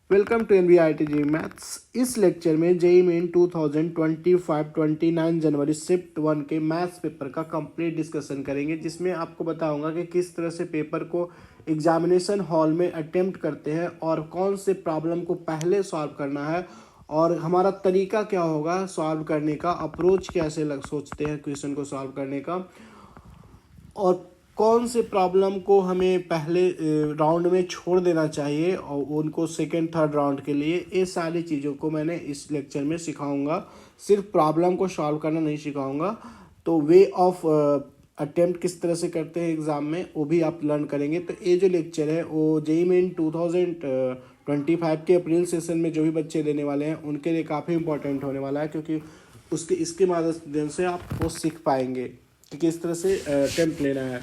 Welcome to NBIT JEE maths. इस lecture में JEE main 2025-29 जनवरी शिफ्ट 1 के मैथ्स पेपर का कंप्लीट डिस्कशन करेंगे, जिसमें आपको बताऊंगा कि किस तरह से पेपर को एग्जामिनेशन हॉल में अटेम्प्ट करते हैं और कौन से प्रॉब्लम को पहले सॉल्व करना है और हमारा तरीका क्या होगा सॉल्व करने का, अप्रोच कैसे सोचते हैं क्वेश्चन को सॉल्व करने का, और कौन से प्रॉब्लम को हमें पहले राउंड में छोड़ देना चाहिए और उनको सेकेंड थर्ड राउंड के लिए। ये सारी चीज़ों को मैंने इस लेक्चर में सिखाऊंगा। सिर्फ प्रॉब्लम को सॉल्व करना नहीं सिखाऊंगा, तो वे ऑफ अटेम्प्ट किस तरह से करते हैं एग्ज़ाम में वो भी आप लर्न करेंगे। तो ये जो लेक्चर है वो जेईई मेन 2025 के अप्रैल सेशन में जो भी बच्चे देने वाले हैं उनके लिए काफ़ी इंपॉर्टेंट होने वाला है, क्योंकि इसके माध्यम से आप वो सीख पाएंगे कि किस तरह से अटेम्प्ट लेना है।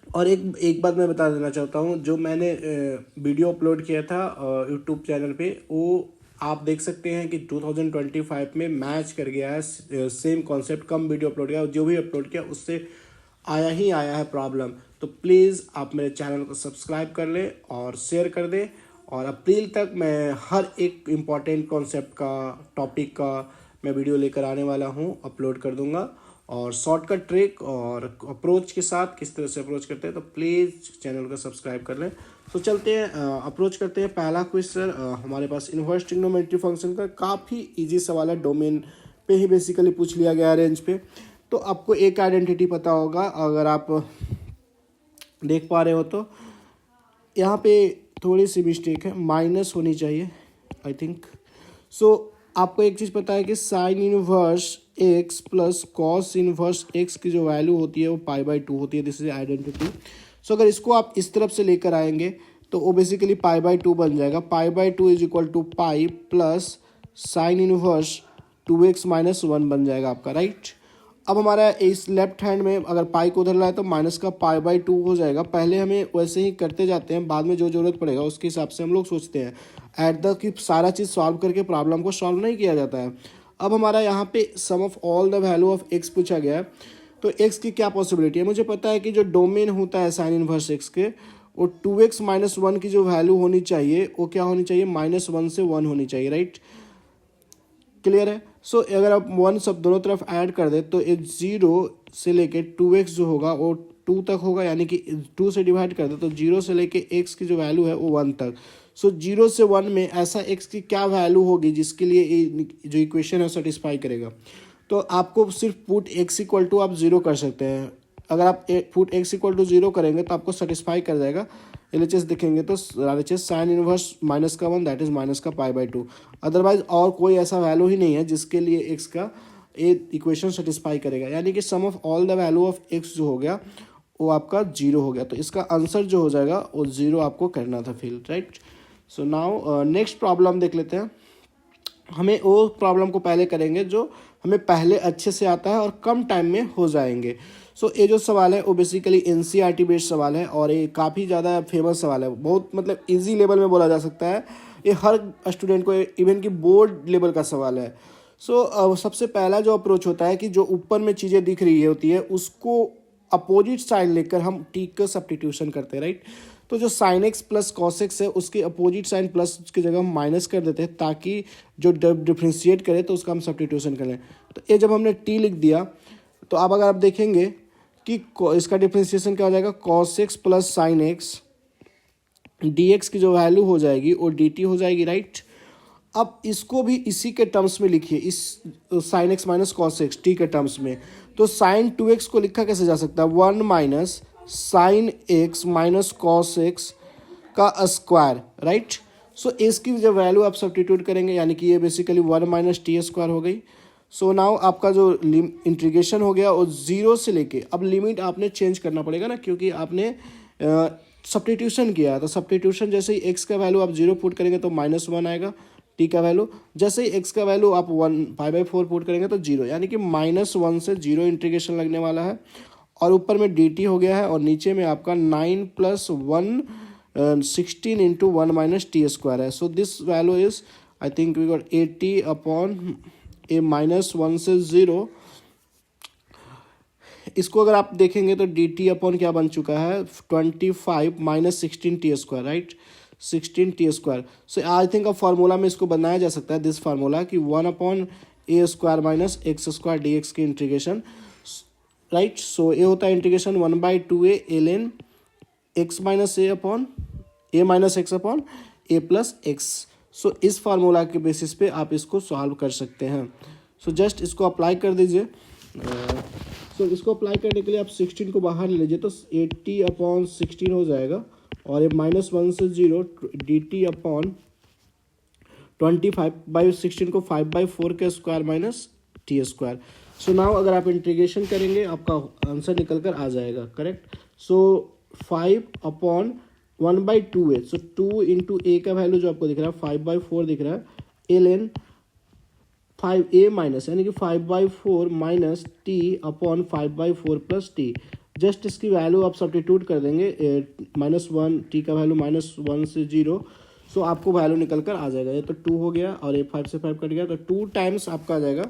और एक बात मैं बता देना चाहता हूँ, जो मैंने वीडियो अपलोड किया था यूट्यूब चैनल पे, वो आप देख सकते हैं कि 2025 में मैच कर गया है, सेम कॉन्सेप्ट, कम वीडियो अपलोड किया, जो भी अपलोड किया उससे आया है प्रॉब्लम। तो प्लीज़ आप मेरे चैनल को सब्सक्राइब कर लें और शेयर कर दें, और अप्रैल तक मैं हर एक इम्पॉर्टेंट कॉन्सेप्ट का, टॉपिक का मैं वीडियो लेकर आने वाला हूँ, अपलोड कर दूँगा, और शॉर्टकट ट्रिक और अप्रोच के साथ किस तरह से अप्रोच करते हैं। तो प्लीज़ चैनल को सब्सक्राइब कर लें। तो चलते हैं, अप्रोच करते हैं। पहला क्वेश्चन हमारे पास इन्वर्स ट्रिग्नोमेट्री फंक्शन का काफ़ी इजी सवाल है, डोमेन पे ही बेसिकली पूछ लिया गया है, रेंज पे। तो आपको एक आइडेंटिटी पता होगा, अगर आप देख पा रहे हो तो यहाँ पे थोड़ी सी मिस्टेक है, माइनस होनी चाहिए आई थिंक। सो आपको एक चीज़ पता है कि sine inverse x plus cos inverse x की जो वैल्यू होती है वो π/2 होती है। This is identity. सो अगर इसको आप इस तरफ से लेकर आएंगे तो वो बेसिकली π/2 बन जाएगा। π/2 is equal to pi plus sine inverse 2x - 1 बन जाएगा आपका, राइट। अब हमारा इस लेफ्ट हैंड में अगर पाई को उधर लाए तो माइनस का π/2 हो जाएगा। पहले हमें वैसे ही करते जाते हैं, बाद में जो ज़रूरत पड़ेगा उसके हिसाब से हम लोग सोचते हैं। एट द कि सारा चीज़ सॉल्व करके प्रॉब्लम को सॉल्व नहीं किया जाता है। अब हमारा यहाँ पे sum of all the value of x पूछा गया है, तो एक्स की क्या पॉसिबिलिटी है। मुझे पता है कि जो डोमेन होता है साइन इनवर्स एक्स के, वो 2x - 1 की जो वैल्यू होनी चाहिए वो क्या होनी चाहिए, -1 से 1 होनी चाहिए, राइट। क्लियर है। सो अगर आप 1 सब दोनों तरफ ऐड कर दे तो एक 0 से लेके 2x जो होगा वो 2 तक होगा, यानी कि 2 से डिवाइड कर दे तो 0 से लेके x की जो वैल्यू है वो 1 तक। सो 0 से 1 में ऐसा x की क्या वैल्यू होगी जिसके लिए जो इक्वेशन है सेटिस्फाई करेगा। तो आपको सिर्फ पुट x इक्वल टू आप 0 कर सकते हैं। अगर आप पुट x इक्वल टू 0 करेंगे तो आपको सेटिस्फाई कर जाएगा। LHS देखेंगे तो LHS sine inverse -1 that is minus का π/2। अदरवाइज और कोई ऐसा वैल्यू ही नहीं है जिसके लिए x का ये इक्वेशन सेटिस्फाई करेगा, यानी कि sum of all the value of x जो हो गया वो आपका 0 हो गया। तो इसका आंसर जो हो जाएगा वो 0 आपको करना था fill, right. So now next problem देख लेते हैं। हमें वो प्रॉब्लम को पहले करेंगे जो हमें पहले अच्छे से आता है और कम टाइम में हो जाएंगे। सो ये जो सवाल है वो बेसिकली NCERT बेस्ड सवाल है और ये काफ़ी ज़्यादा फेमस सवाल है, बहुत मतलब इजी लेवल में बोला जा सकता है। ये हर स्टूडेंट को, इवन कि बोर्ड लेवल का सवाल है। सो सबसे पहला जो अप्रोच होता है कि जो ऊपर में चीज़ें दिख रही होती है उसको अपोजिट साइन लेकर हम टी का सब्स्टिट्यूशन करते हैं, राइट। तो जो sine x plus cos x है उसके अपोजिट साइन प्लस की जगह हम माइनस कर देते हैं, ताकि जो डिफ्रेंशिएट करे तो उसका हम सब्स्टिट्यूशन कर लें। तो ये जब हमने टी लिख दिया तो अब अगर आप देखेंगे कि इसका डिफ्रेंशिएशन क्या हो जाएगा, cos x plus sine x D x की जो वैल्यू हो जाएगी वो डी टी हो जाएगी, राइट। अब इसको भी इसी के टर्म्स में लिखिए, इस sine x minus cos x T के टर्म्स में। तो साइन 2x को लिखा कैसे जा सकता है, 1 minus sine x minus cos x का स्क्वायर, राइट। सो इसकी जो वैल्यू आप सब्स्टिट्यूट करेंगे, यानी कि ये बेसिकली 1 माइनस टी स्क्वायर हो गई। सो नाउ आपका जो इंटीग्रेशन हो गया वो 0 से लेके, अब लिमिट आपने चेंज करना पड़ेगा ना, क्योंकि आपने सब्स्टिट्यूशन किया। तो सब्स्टिट्यूशन जैसे ही x का वैल्यू आप 0 पुट करेंगे तो -1 आएगा, t का वैल्यू जैसे ही x का वैल्यू आप 1/4 पुट करेंगे तो 0, यानी कि -1 से 0 इंटीग्रेशन लगने वाला है। और ऊपर में dt हो गया है और नीचे में आपका 9 + 1 16 × 1 माइनस टी स्क्वायर है। So this value is I think we got 80 upon a -1 से 0। इसको अगर आप देखेंगे तो dt अपॉन क्या बन चुका है, 25 - 16 T square, right. 16t²। So I think अब फार्मूला में इसको बनाया जा सकता है, दिस फार्मूला कि 1/a² माइनस x² dx की इंटीग्रेशन, राइट। सो ये होता है integration 1/2a ln x minus a upon a minus x upon a plus x. So इस फार्मूला के बेसिस पे आप इसको सॉल्व कर सकते हैं। सो जस्ट इसको अप्लाई कर दीजिए। सो इसको अप्लाई करने के लिए आप 16 को बाहर ले लीजिए तो 80/16 हो जाएगा, और ये -1 से 0 dt अपॉन 25/16 को 5/4 के square minus t²। So now अगर आप इंटीग्रेशन करेंगे आपका आंसर निकल कर आ जाएगा, करेक्ट। सो 5/1/2a, सो 2 इंटू ए का वैल्यू जो आपको दिख रहा है 5/4 दिख रहा है, ln 5a माइनस यानी कि 5/4 minus t upon 5/4 plus T. Just इसकी वैल्यू आप सब्स्टिट्यूट कर देंगे, -1 t का वैल्यू -1 से 0, सो आपको वैल्यू निकल कर आ जाएगा। ये तो 2 हो गया और ये 5 से 5 कट गया तो 2 टाइम्स आपका आ जाएगा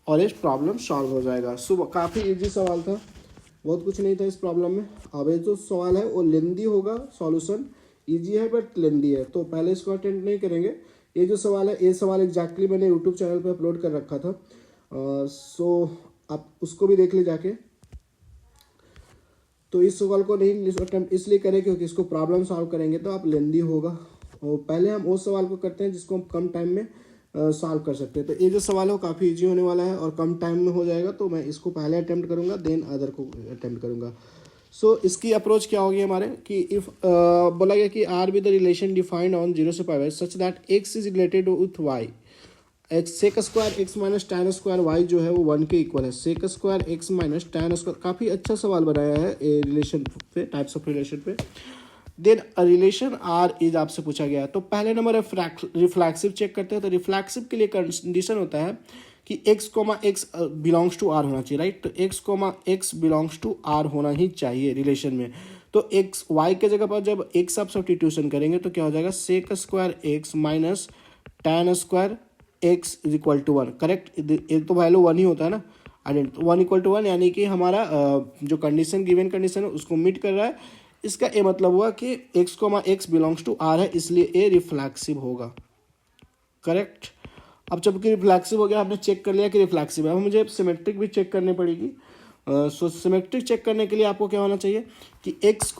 और ये प्रॉब्लम सॉल्व हो जाएगा। सो काफ़ी इजी सवाल था, बहुत कुछ नहीं था इस प्रॉब्लम में। अब ये जो सवाल है वो लेंदी होगा, सॉल्यूशन इजी है बट लेंदी है, तो पहले इसको अटेंड नहीं करेंगे। ये जो सवाल है, ये सवाल एग्जैक्टली मैंने यूट्यूब चैनल पे अपलोड कर रखा था, सो आप उसको भी देख ले जाके। तो इस सवाल को नहीं अटेम्प्ट इसलिए करें क्योंकि इसको प्रॉब्लम सॉल्व करेंगे तो आप लेंदी होगा, और पहले हम उस सवाल को करते हैं जिसको हम कम टाइम में सॉल्व कर सकते हैं। तो ये जो सवाल है वो काफ़ी इजी होने वाला है और कम टाइम में हो जाएगा, तो मैं इसको पहले अटेम्प्ट करूँगा देन अदर को अटेम्प्ट करूँगा। सो इसकी अप्रोच क्या होगी हमारे कि इफ़ बोला गया कि R with the relation defined on 0 से pi such that x is related with y, x sec square x minus tan square y जो है वो 1 के इक्वल है। Sec square x minus tan square, काफ़ी अच्छा सवाल बनाया है रिलेशन पे, टाइप्स ऑफ रिलेशन पे। देन रिलेशन आर इज आपसे पूछा गया है, तो पहले नंबर रिफ्लैक्सिव चेक करते हैं। तो रिफ्लैक्सिव के लिए कंडीशन होता है कि x, x belongs to R होना चाहिए, राइट। तो x, x belongs to R होना ही चाहिए रिलेशन में। तो x y के जगह पर जब x आप सब्स्टिट्यूशन करेंगे तो क्या हो जाएगा, sec square x minus tan square x is equal to 1, correct. ये तो वैल्यू 1 ही होता है ना, 1 इक्वल टू 1, यानी कि हमारा जो कंडीशन गिवन कंडीशन है उसको मीट कर रहा है। इसका ये मतलब हुआ कि x, x belongs to R है, इसलिए ए रिफ्लैक्सिव होगा, करेक्ट। अब जबकि रिफ्लैक्सिव हो गया, आपने चेक कर लिया कि रिफ्लैक्सिव है, अब मुझे सिमेट्रिक भी चेक करनी पड़ेगी। सो सिमेट्रिक चेक करने के लिए आपको क्या होना चाहिए कि x,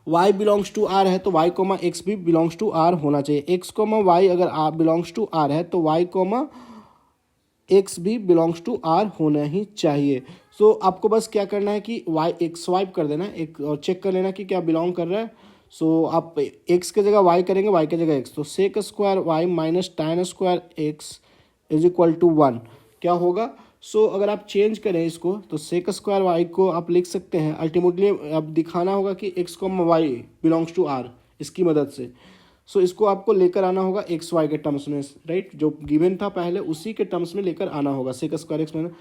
y belongs to R है तो y, x भी बिलोंग्स टू आर होना चाहिए। x, y अगर बिलोंग्स टू आर है तो y, x भी बिलोंग्स टू आर होना ही चाहिए। सो आपको बस क्या करना है कि y एक स्वाइप कर देना है एक, और चेक कर लेना कि क्या बिलोंग कर रहा है। सो आप x के जगह y करेंगे, y के जगह x, तो sec square y minus tan square x is equal to 1 क्या होगा। सो अगर आप चेंज करें इसको तो सेक स्क्वायर y को आप लिख सकते हैं, अल्टीमेटली अब दिखाना होगा कि x, y belongs to r इसकी मदद से। सो इसको आपको लेकर आना होगा एक्स वाई के टर्म्स में, राइट। जो गिवन था पहले उसी के टर्म्स में लेकर आना होगा, सेक स्क्वायर एक्स माइनस।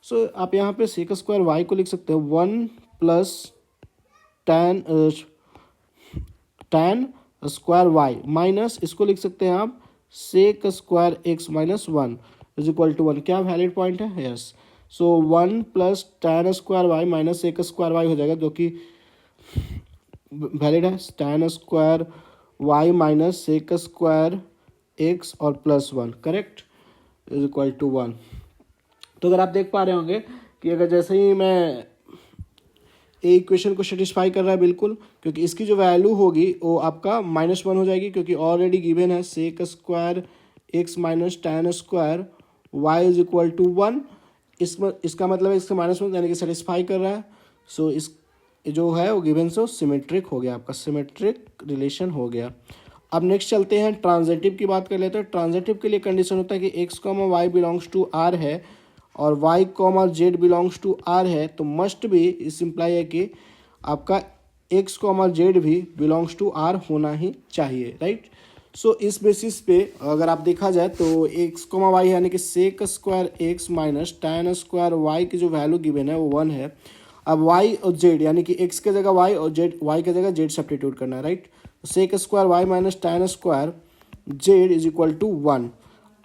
सो आप यहाँ पे सेक स्क्वायर वाई को लिख सकते हैं 1 plus tan square y minus इसको लिख सकते हैं आप sec square x minus 1 is equal to 1। क्या वैलिड पॉइंट है, yes. So 1 plus tan square y minus sec square y हो जाएगा, जो कि वैलिड है। Tan square y minus sec square x और plus 1, correct, is equal to 1। तो अगर आप देख पा रहे होंगे कि अगर जैसे ही मैं ए इक्वेशन को सेटिस्फाई कर रहा है बिल्कुल, क्योंकि इसकी जो वैल्यू होगी वो आपका -1 हो जाएगी, क्योंकि ऑलरेडी गिवन है sec square x minus tan square y is equal to 1। इसका मतलब है इसका -1 यानी कि सेटिस्फाई कर रहा है। सो इस जो है वो गिवन से सिमेट्रिक हो गया, आपका सिमेट्रिक रिलेशन हो गया। अब नेक्स्ट चलते हैं ट्रांजिटिव की बात कर लेते हैं। ट्रांजिटिव के लिए कंडीशन होता है कि x, y belongs to r है और y, z belongs to r है, तो मस्ट भी इस इम्प्लाई है कि आपका x, z भी बिलोंग्स टू r होना ही चाहिए, राइट। सो इस बेसिस पे अगर आप देखा जाए तो x, y यानी कि sec square x minus tan square y की जो वैल्यू गिवन है वो 1 है। अब y और z यानी कि x के जगह y और y के जगह z सब्स्टिट्यूट करना है, right. Sec square y minus tan square z is equal to 1।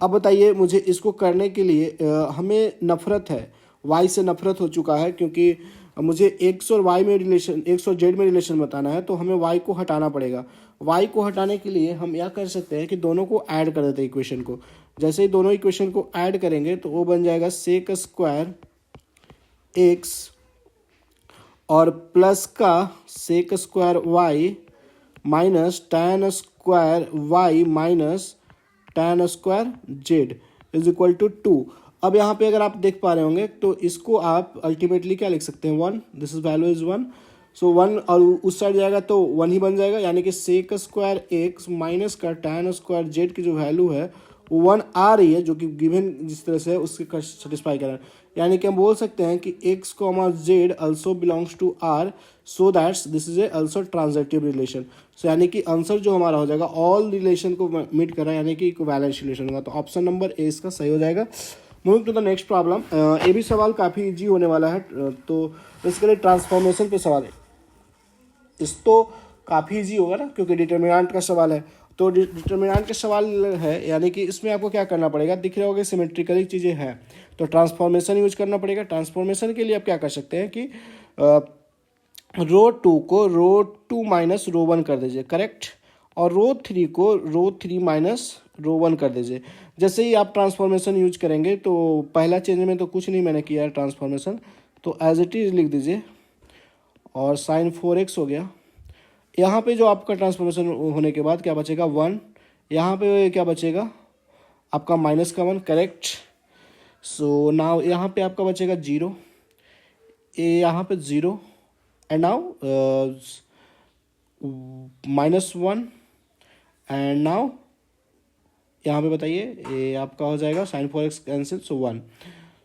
अब बताइए मुझे इसको करने के लिए हमें नफरत है, y से नफरत हो चुका है, क्योंकि मुझे x और y में रिलेशन, x और z में रिलेशन बताना है, तो हमें y को हटाना पड़ेगा। y को हटाने के लिए हम यह कर सकते हैं कि दोनों को ऐड कर देते हैं इक्वेशन को। जैसे ही दोनों इक्वेशन को ऐड करेंगे तो वो बन जाएगा सेक स्क्वायर एक्स और प्लस का sec square y minus tan square y minus tan square z is equal to 2। अब यहाँ पे अगर आप देख पा रहे होंगे तो इसको आप अल्टीमेटली क्या लिख सकते हैं 1, दिस इज वैल्यू इज 1, सो 1 और उस साइड जाएगा तो 1 ही बन जाएगा, यानी कि सेक स्क्वायर एक्स माइनस का tan स्क्वायर जेड की जो वैल्यू है वो 1 आ रही है, जो कि गिवन जिस तरह से है उसके सेटिस्फाई कर रहा है। यानी कि हम बोल सकते हैं कि x comma z also belongs to R, so that's this is a also transitive relation. So यानी कि आंसर जो हमारा हो जाएगा ऑल रिलेशन को मीट कर रहा है, यानी कि इक्विवेलेंस रिलेशन होगा। तो ऑप्शन नंबर ए इसका सही हो जाएगा। Moving to the next problem, ये भी सवाल काफ़ी इजी होने वाला है। तो इसके लिए ट्रांसफॉर्मेशन पे सवाल है, इस तो काफ़ी इजी होगा ना, क्योंकि डिटर्मिनेंट का सवाल है। तो डिटर्मिनेंट का सवाल है, यानी कि इसमें आपको क्या करना पड़ेगा, दिख रहे होगा सिमेट्रिकली चीज़ें हैं तो ट्रांसफॉर्मेशन यूज करना पड़ेगा। ट्रांसफॉर्मेशन के लिए आप क्या कर सकते हैं कि रो 2 को रो 2 माइनस रो 1 कर दीजिए, करेक्ट, और रो 3 को रो 3 माइनस रो 1 कर दीजिए। जैसे ही आप ट्रांसफॉर्मेशन यूज करेंगे तो पहला चेंज में तो कुछ नहीं मैंने किया है ट्रांसफॉर्मेशन, तो एज इट इज लिख दीजिए और साइन 4x हो गया। यहाँ पे जो आपका ट्रांसफॉर्मेशन होने के बाद क्या बचेगा 1, यहाँ पे क्या बचेगा आपका माइनस का 1, करेक्ट। सो नाउ यहाँ पे आपका बचेगा 0, यहाँ पे 0 एंड नाउ -1 एंड नाउ यहाँ पे बताइए ये आपका हो जाएगा sine 4x cancel, so 1।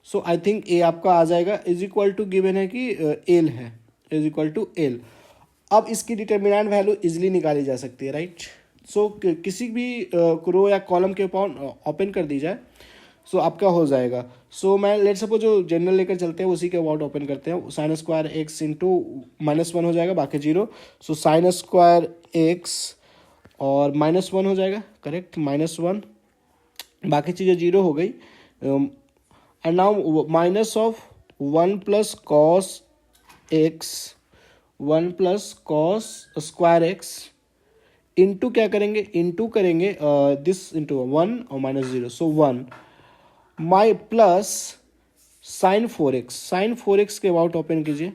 So I think a आपका आ जाएगा इज इक्वल टू गिवन है कि एल है, इज इक्वल टू एल। अब इसकी डिटर्मिनेंट वैल्यू इजीली निकाली जा सकती है, राइट। सो किसी भी रो या कॉलम के ओपन कर दी जाए सो आपका हो जाएगा। सो मैं लेट सपोज जो जनरल लेकर चलते हैं उसी के अबाउट ओपन करते हैं। साइन स्क्वायर एक्स इंटू -1 हो जाएगा, बाकी 0। सो साइन स्क्वायर एक्स और -1 हो जाएगा, करेक्ट, -1, बाकी चीज़ें 0 हो गई। And now minus of 1 plus cos x, 1 plus cos square x into क्या करेंगे, इंटू करेंगे दिस इंटू 1 और -0, so 1 my plus sine 4x, sine 4x के अबाउट ओपन कीजिए।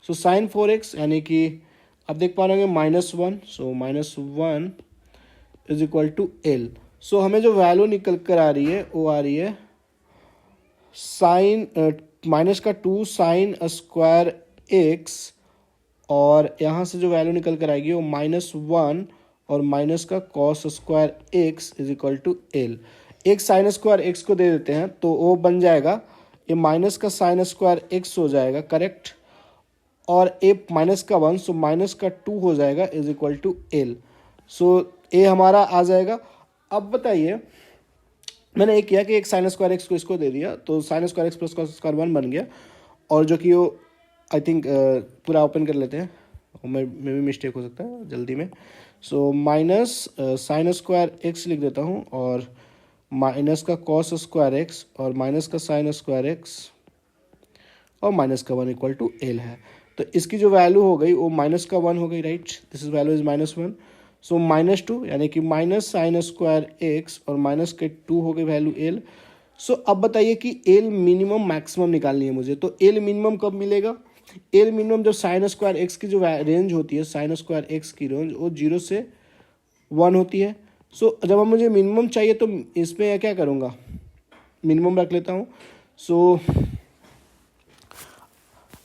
सो साइन 4x यानी कि आप देख पा रहे होंगे -1, सो -1 इज इक्वल टू एल। सो हमें जो वैल्यू निकल कर आ रही है वो आ रही है साइन माइनस का 2 साइन स्क्वायर एक्स, और यहाँ से जो वैल्यू निकल कर आएगी वो -1 और माइनस का cos square x is equal to L. एक साइन स्क्वायर एक्स को दे देते हैं तो वो बन जाएगा ये माइनस का साइन स्क्वायर एक्स हो जाएगा, करेक्ट, और ए माइनस का 1, सो माइनस का 2 हो जाएगा इज इक्वल टू एल। सो ए हमारा आ जाएगा। अब बताइए मैंने एक किया कि एक साइन स्क्वायर एक्स को इसको दे दिया तो sign square x plus cos square 1 बन गया, और जो कि वो आई थिंक पूरा ओपन कर लेते हैं, मैं भी मिस्टेक हो सकता है जल्दी में। So minus sign square x लिख देता हूँ और माइनस का कॉस स्क्वायर एक्स और माइनस का साइन स्क्वायर एक्स और माइनस का 1 इक्वल टू एल है। तो इसकी जो वैल्यू हो गई वो माइनस का 1 हो गई, right, this is value is -1। सो -2 यानी कि माइनस साइन स्क्वायर एक्स और माइनस के 2 हो गई वैल्यू एल। सो अब बताइए कि एल मिनिमम मैक्सिमम निकालनी है मुझे, तो एल मिनिमम कब मिलेगा, एल मिनिमम जब साइन स्क्वायर एक्स की जो रेंज होती है, साइन स्क्वायर एक्स की रेंज वो 0 से 1 होती है। सो जब मुझे मिनिमम चाहिए तो इसमें क्या करूँगा, मिनिमम रख लेता हूँ। सो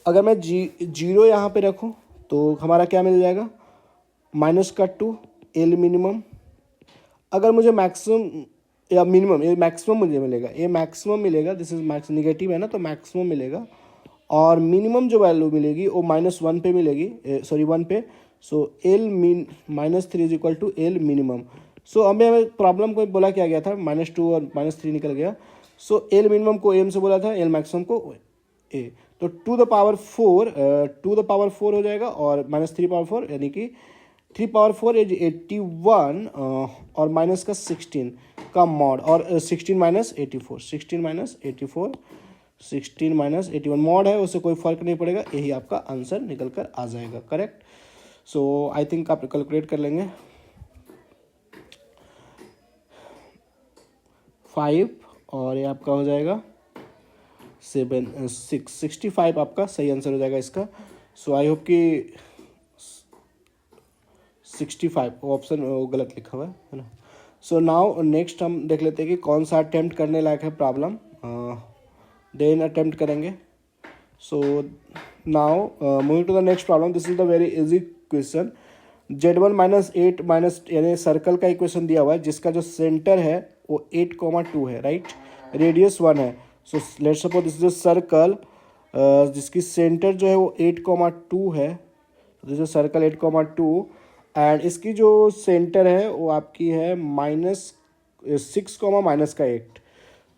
अगर मैं 0 यहाँ पे रखूँ तो हमारा क्या मिल जाएगा, -2 एल मिनिमम। अगर मुझे मैक्सिमम या मिनिमम, ये मैक्सिमम मुझे मिलेगा, ये मैक्सिमम मिलेगा, दिस इज मैक्स नेगेटिव है ना तो मैक्सिमम मिलेगा, और मिनिमम जो वैल्यू मिलेगी वो -1 पे मिलेगी, सॉरी 1 पे। So L -3 is equal to L minimum. So हमें प्रॉब्लम को बोला क्या गया था, -2 और -3 निकल गया। सो एल मिनिमम को एम से बोला था, एल मैक्सिमम को ए, तो 2 द पावर 4 हो जाएगा और -3 पावर 4 यानी कि 3 पावर 4 इज 81 और माइनस का 16 का मॉड, और 16 - 84, 16 - 81 मॉड है, उससे कोई फर्क नहीं पड़ेगा, यही आपका आंसर निकल कर आ जाएगा, करेक्ट। सो आई थिंक आप कैलकुलेट कर लेंगे। 5 और ये आपका हो जाएगा 65 आपका सही आंसर हो जाएगा इसका। सो आई होप कि 65 ऑप्शन गलत लिखा हुआ है ना। सो नाउ नेक्स्ट हम देख लेते हैं कि कौन सा अटेम्प्ट करने लायक है प्रॉब्लम, देन अटेम्प्ट करेंगे। So now moving to the next problem, this is the very easy question. Z1 minus 8 minus यानी सर्कल का इक्वेशन दिया हुआ है जिसका जो सेंटर है वो 8,2 है, राइट, रेडियस 1 है। So let's suppose this is a circle जिसकी सेंटर जो है वो 8,2 है, दिस इज सर्कल 8,2 एंड इसकी जो सेंटर है वो आपकी है -6, -8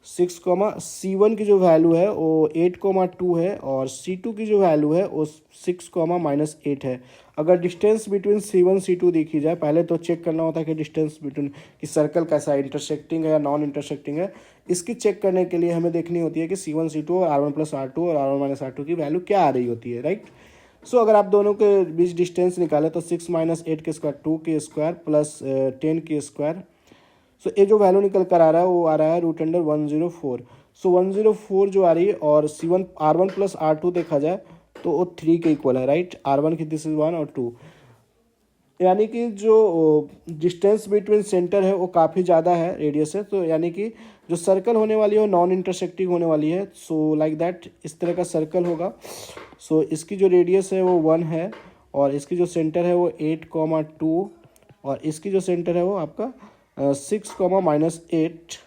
6, C1 की जो वैल्यू है वो 8,2 है और C2 की जो वैल्यू है वो 6, -8 है। अगर डिस्टेंस बिटवीन C1 C2 देखी जाए, पहले तो चेक करना होता है कि डिस्टेंस बिटवीन कि सर्कल कैसा है, इंटरसेक्टिंग है या नॉन इंटरसेक्टिंग है। इसकी चेक करने के लिए हमें देखनी होती है कि C1 C2 और R1 + R2 और R1 - R2 की वैल्यू क्या आ रही होती है, राइट। सो अगर आप दोनों के बीच डिस्टेंस निकालें तो 6 - 8 के स्क्वायर 2 के स्क्वायर प्लस 10 के स्क्वायर। सो ये जो वैल्यू निकल कर आ रहा है वो आ रहा है √104। सो 104 जो आ रही है और C1 R1 + R2 देखा जाए तो वो 3 के इक्वल है, राइट। R1 की दिस इज 1 और 2, यानी कि जो डिस्टेंस बिटवीन सेंटर है वो काफ़ी ज़्यादा है, रेडियस है, तो यानी कि जो सर्कल होने वाली है वो नॉन इंटरसेक्टिंग होने वाली है। सो लाइक दैट इस तरह का सर्कल होगा। सो इसकी जो रेडियस है वो 1 है और इसकी जो सेंटर है वो 8,2 और इसकी जो सेंटर है वो आपका 6, -8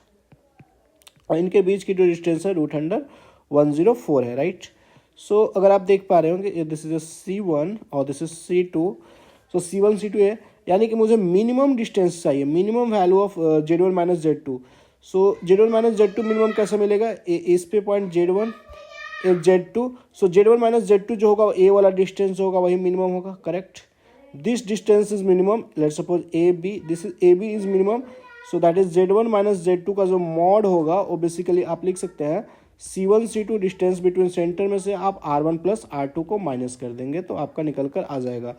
और इनके बीच की जो डिस्टेंस है √104 है, राइट। सो अगर आप देख पा रहे होंगे दिस इज C1 और this is C2। So C1 C2 है, यानी कि मुझे मिनिमम डिस्टेंस चाहिए, minimum value of Z1 - Z2। So Z1 - Z2 minimum कैसे मिलेगा, इस पे पॉइंट Z1 एक Z2। सो Z1 - Z2 जो होगा ए वाला डिस्टेंस होगा वही मिनिमम होगा, correct. This distance is minimum, let's suppose AB, this is AB is minimum. So that is Z1 - Z2 का जो मॉड होगा वो बेसिकली आप लिख सकते हैं C1 C2 distance between centre में से आप R1 + R2 को माइनस कर देंगे तो आपका निकल कर आ जाएगा।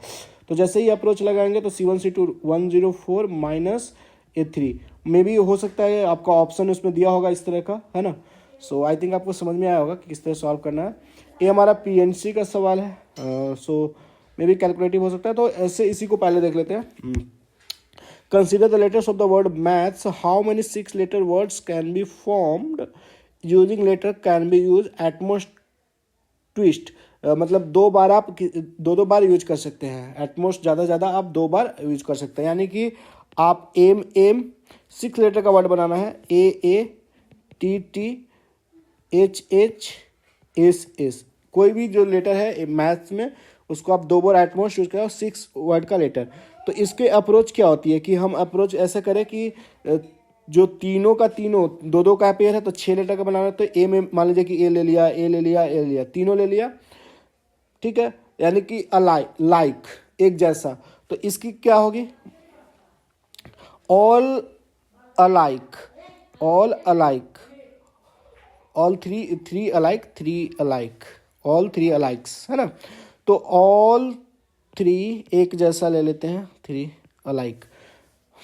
तो जैसे ही अप्रोच लगाएंगे तो C1 C2 104 -3 मे भी हो सकता है, आपका ऑप्शन उसमें दिया होगा इस तरह का, है ना। सो आई थिंक आपको समझ में आया होगा कि किस तरह सॉल्व करना है। ये हमारा PNC का सवाल है। सो मे भी कैलकुलेटिव हो सकता है, तो ऐसे इसी को पहले देख लेते हैं। Consider the letters of the word maths, how many 6 letter words can be formed using letter can be use at most twice. मतलब 2 बार आप 2 बार यूज कर सकते हैं, एटमोस्ट ज़्यादा आप 2 बार यूज कर सकते हैं। यानी कि आप एम 6 लेटर का वर्ड बनाना है, A T H S। कोई भी जो लेटर है मैथ्स में उसको आप 2 बार एटमोस्ट यूज करें, 6 वर्ड का लेटर। तो इसके अप्रोच क्या होती है कि हम अप्रोच ऐसा करें कि जो तीनों का तीनों 2 का पेयर है तो 6 लेटर का बनाना है। तो ए में मान लीजिए कि ए ले लिया, तीनों ले लिया, ठीक है, यानी कि लाइक एक जैसा। तो इसकी क्या होगी, all alike, all three alike, all 3 अलाइक्स, है ना। तो ऑल 3 एक जैसा ले लेते हैं, 3 अलाइक।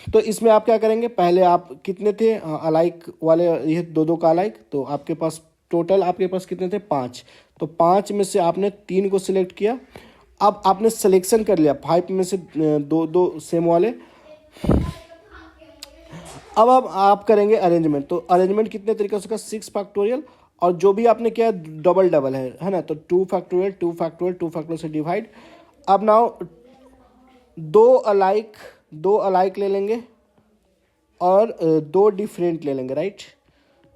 तो इसमें आप क्या करेंगे, पहले आप कितने थे अलाइक वाले, ये 2 का अलाइक, तो आपके पास टोटल आपके पास कितने थे 5। तो 5 में से आपने 3 को सिलेक्ट किया। अब आपने सिलेक्शन कर लिया 5 में से 2 सेम वाले। अब आप करेंगे अरेंजमेंट। तो अरेंजमेंट कितने तरीके से, 6 फैक्टोरियल और जो भी आपने किया डबल है ना। तो 2 फैक्टोरियल से डिवाइड। अब नाउ 2 अलाइक ले लेंगे और 2 डिफरेंट ले लेंगे, राइट।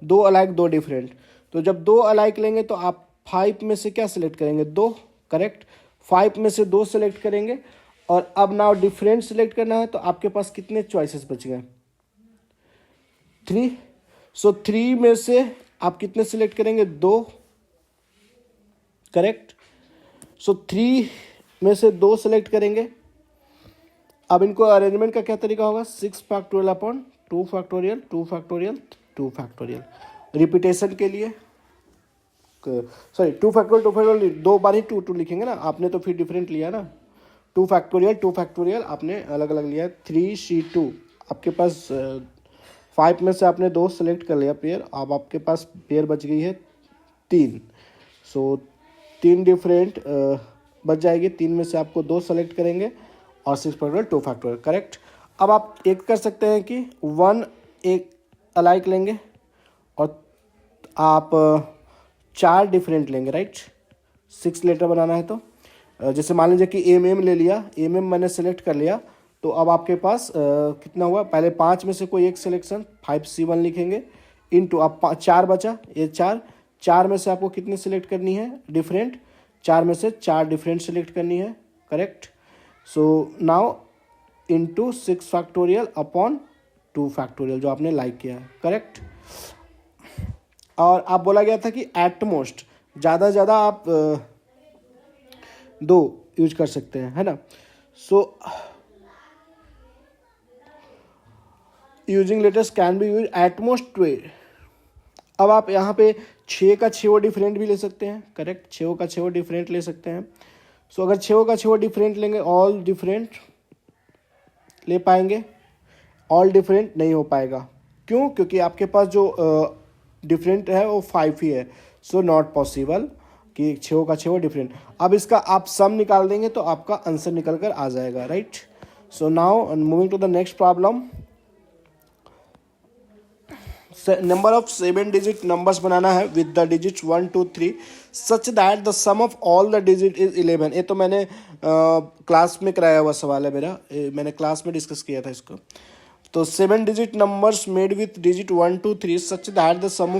2 alike 2 different. तो जब 2 अलाइक लेंगे तो आप 5 में से क्या सिलेक्ट करेंगे, 2, करेक्ट। 5 में से 2 सिलेक्ट करेंगे और अब नाउ डिफरेंट सिलेक्ट करना है। तो आपके पास कितने चॉइसेस बच गए, 3। सो 3 में से आप कितने सिलेक्ट करेंगे, 2, करेक्ट। सो 3 में से 2 सिलेक्ट करेंगे। अब इनको अरेंजमेंट का क्या तरीका होगा, 6 फैक्टोरियल अपॉन 2 फैक्टोरियल। रिपीटेशन के लिए सॉरी 2 फैक्टोरियल 2 बार ही 2 लिखेंगे ना, आपने तो फिर डिफरेंट लिया ना। 2 फैक्टोरियल आपने अलग अलग लिया। 3C2 आपके पास 5 में से आपने 2 सेलेक्ट कर लिया पेयर, अब आपके पास पेयर बच गई है 3। सो 3 डिफरेंट बच जाएगी, 3 में से आपको 2 सेलेक्ट करेंगे और 6 फैक्टोरियल 2 फैक्टोरियल, करेक्ट। अब आप एक कर सकते हैं कि 1 एक अलाइक लेंगे और आप 4 डिफरेंट लेंगे, राइट। 6 लेटर बनाना है तो जैसे मान लीजिए कि MM ले लिया, MM मैंने सेलेक्ट कर लिया, तो अब आपके पास कितना हुआ, पहले 5 में से कोई एक सिलेक्शन 5C1 लिखेंगे इनटू, अब 4 बचा, ये 4 में से आपको कितनी सिलेक्ट करनी है डिफरेंट, 4 में से 4 डिफरेंट सेलेक्ट करनी है, correct. So now into 6 factorial upon 2 factorial जो आपने लाइक किया है, करेक्ट। और आप बोला गया था कि एट मोस्ट ज़्यादा से ज़्यादा आप 2 यूज कर सकते हैं, है ना। So using letters can be use at most 2। अब आप यहाँ पे 6 का 6 डिफरेंट भी ले सकते हैं, करेक्ट, 6 का 6 डिफरेंट ले सकते हैं। सो अगर 6 का 6 डिफरेंट लेंगे, ऑल डिफरेंट ले पाएंगे, ऑल डिफरेंट नहीं हो पाएगा, क्यों, क्योंकि आपके पास जो डिफरेंट है वो 5 ही है। सो नॉट पॉसिबल कि 6 का 6 डिफरेंट। अब इसका आप सम निकाल देंगे तो आपका आंसर निकल कर आ जाएगा, right. So now moving to the next problem. Number of 7 digit numbers बनाना है with the digits 1 2 3 such that the sum of all the digit is 11। ये तो मैंने क्लास में कराया हुआ सवाल है मेरा, मैंने क्लास में डिस्कस किया था इसको। तो 7 digit numbers made with digit 1 2 3 such that the sum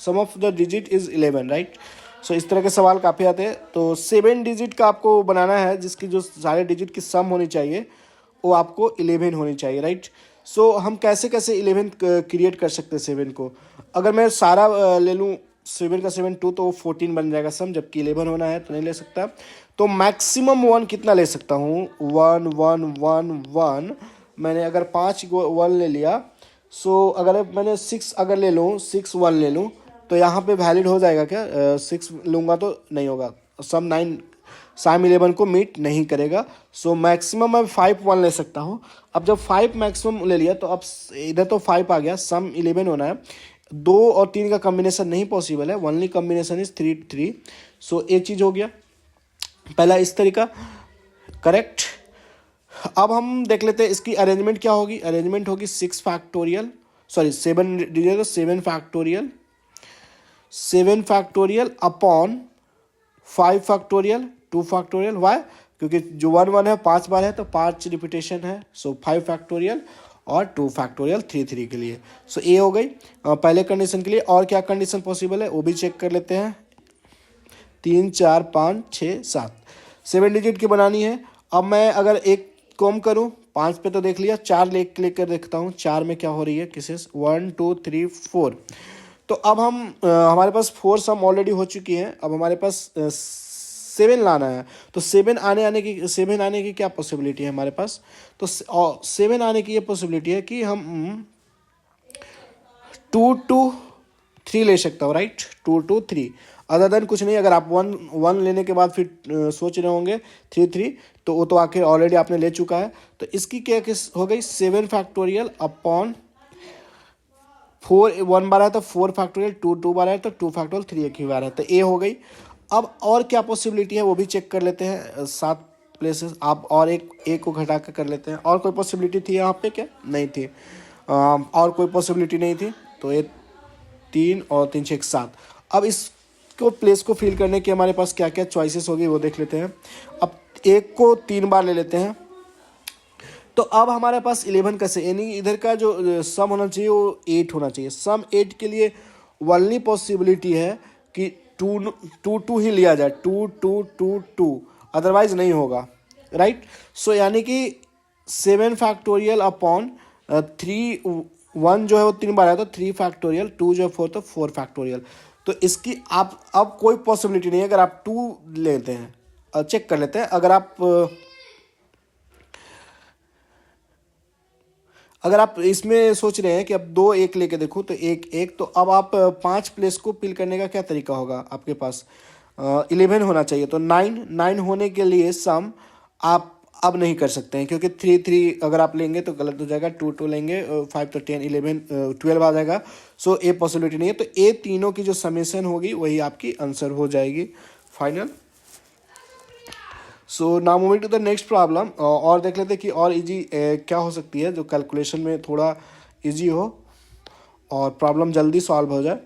of the digit is 11, right. So इस तरह के सवाल काफ़ी आते हैं। तो 7 डिजिट का आपको बनाना है जिसकी जो सारे डिजिट की सम होनी चाहिए वो आपको 11 होनी चाहिए, राइट। सो हम कैसे कैसे 11 क्रिएट कर सकते हैं 7 को। अगर मैं सारा ले लूँ 7 का 7 2 तो 14 बन जाएगा सम, जबकि 11 होना है तो नहीं ले सकता। तो मैक्सिमम 1 कितना ले सकता हूँ, 1 1 1 1। मैंने अगर 5 1 ले लिया, सो अगर मैंने 6 अगर ले लूँ, 6 1 ले लूँ तो यहाँ पे वैलिड हो जाएगा क्या, 6 लूँगा तो नहीं होगा, सम 9 सम 11 को मीट नहीं करेगा। सो मैक्सिमम मैं 5 1 ले सकता हूँ। अब जब 5 मैक्सिमम ले लिया तो अब इधर तो 5 आ गया, सम 11 होना है। 2 और 3 का कॉम्बिनेशन नहीं पॉसिबल है, ओनली कॉम्बिनेशन इज 3 3। सो एक चीज़ हो गया पहला इस तरीका, करेक्ट। अब हम देख लेते हैं इसकी अरेंजमेंट क्या होगी। अरेंजमेंट होगी 6 factorial, sorry 7 digit 7 factorial, 7 factorial upon 5 factorial 2 factorial. Why, क्योंकि जो 1 1 है 5 बार है तो 5 रिपीटेशन है। सो 5 फैक्टोरियल और 2 फैक्टोरियल 3 3 के लिए। सो ये हो गई पहले कंडीशन के लिए। और क्या कंडीशन पॉसिबल है वो भी चेक कर लेते हैं। 3 4 5 6 7 7 डिजिट की बनानी है। अब मैं अगर एक कम करूं 5 पे तो देख लिया, 4 लेकर देखता हूं 4 में क्या हो रही है केसेस, 1 2 3 4। तो अब हम हमारे पास 4 सम ऑलरेडी हो चुकी हैं, अब हमारे पास 7 लाना है। तो 7 आने की क्या पॉसिबिलिटी है हमारे पास, तो 7 आने की ये पॉसिबिलिटी है कि हम 2 2 3 ले सकता हूँ, राइट, 2 2 3 अदर देन कुछ नहीं। अगर आप 1 1 लेने के बाद फिर सोच रहे होंगे 3 3 तो वो तो आखिर ऑलरेडी आपने ले चुका है। तो इसकी क्या हो गई 7 फैक्टोरियल अपॉन 4 1 बार है तो 4 फैक्टोरियल, 2 2 बार है तो 2 फैक्टोरियल, 3 एक ही बार है तो ए हो गई। अब और क्या पॉसिबिलिटी है वो भी चेक कर लेते हैं। 7 प्लेसेस आप और एक को घटा कर लेते हैं। और कोई पॉसिबिलिटी थी यहाँ पे क्या, नहीं थी। और कोई पॉसिबिलिटी नहीं थी। तो ये 3 और 3 6 7। अब इसको प्लेस को फिल करने की हमारे पास क्या क्या चॉइसेस होगी वो देख लेते हैं। अब एक को 3 बार ले लेते हैं। तो अब हमारे पास 11 कैसे, यानी इधर का जो सम होना चाहिए वो 8 होना चाहिए। सम 8 के लिए ओनली पॉसिबिलिटी है कि 2 2 2 ही लिया जाए, 2 2 2 2, अदरवाइज नहीं होगा, राइट। सो यानी कि 7 फैक्टोरियल अपॉन 3 1 जो है वो 3 बार है तो 3 फैक्टोरियल, 2 जो है 4 तो 4 फैक्टोरियल। तो इसकी आप अब कोई पॉसिबिलिटी नहीं है। अगर आप 2 लेते हैं, चेक कर लेते हैं। अगर आप इसमें सोच रहे हैं कि अब 2 1 लेके देखो तो 1 1, तो अब आप 5 प्लेस को फिल करने का क्या तरीका होगा आपके पास, 11 होना चाहिए। तो 9 9 होने के लिए सम आप अब नहीं कर सकते हैं, क्योंकि 3 3 अगर आप लेंगे तो गलत हो जाएगा, 2 2 लेंगे 5 तो 10 11 12 आ जाएगा। सो ए पॉसिबिलिटी नहीं है, तो ए तीनों की जो समेशन होगी वही आपकी आंसर हो जाएगी final. So now moving to the next problem, और देख लेते हैं कि और इजी क्या हो सकती है जो कैलकुलेशन में थोड़ा इजी हो और प्रॉब्लम जल्दी सॉल्व हो जाए।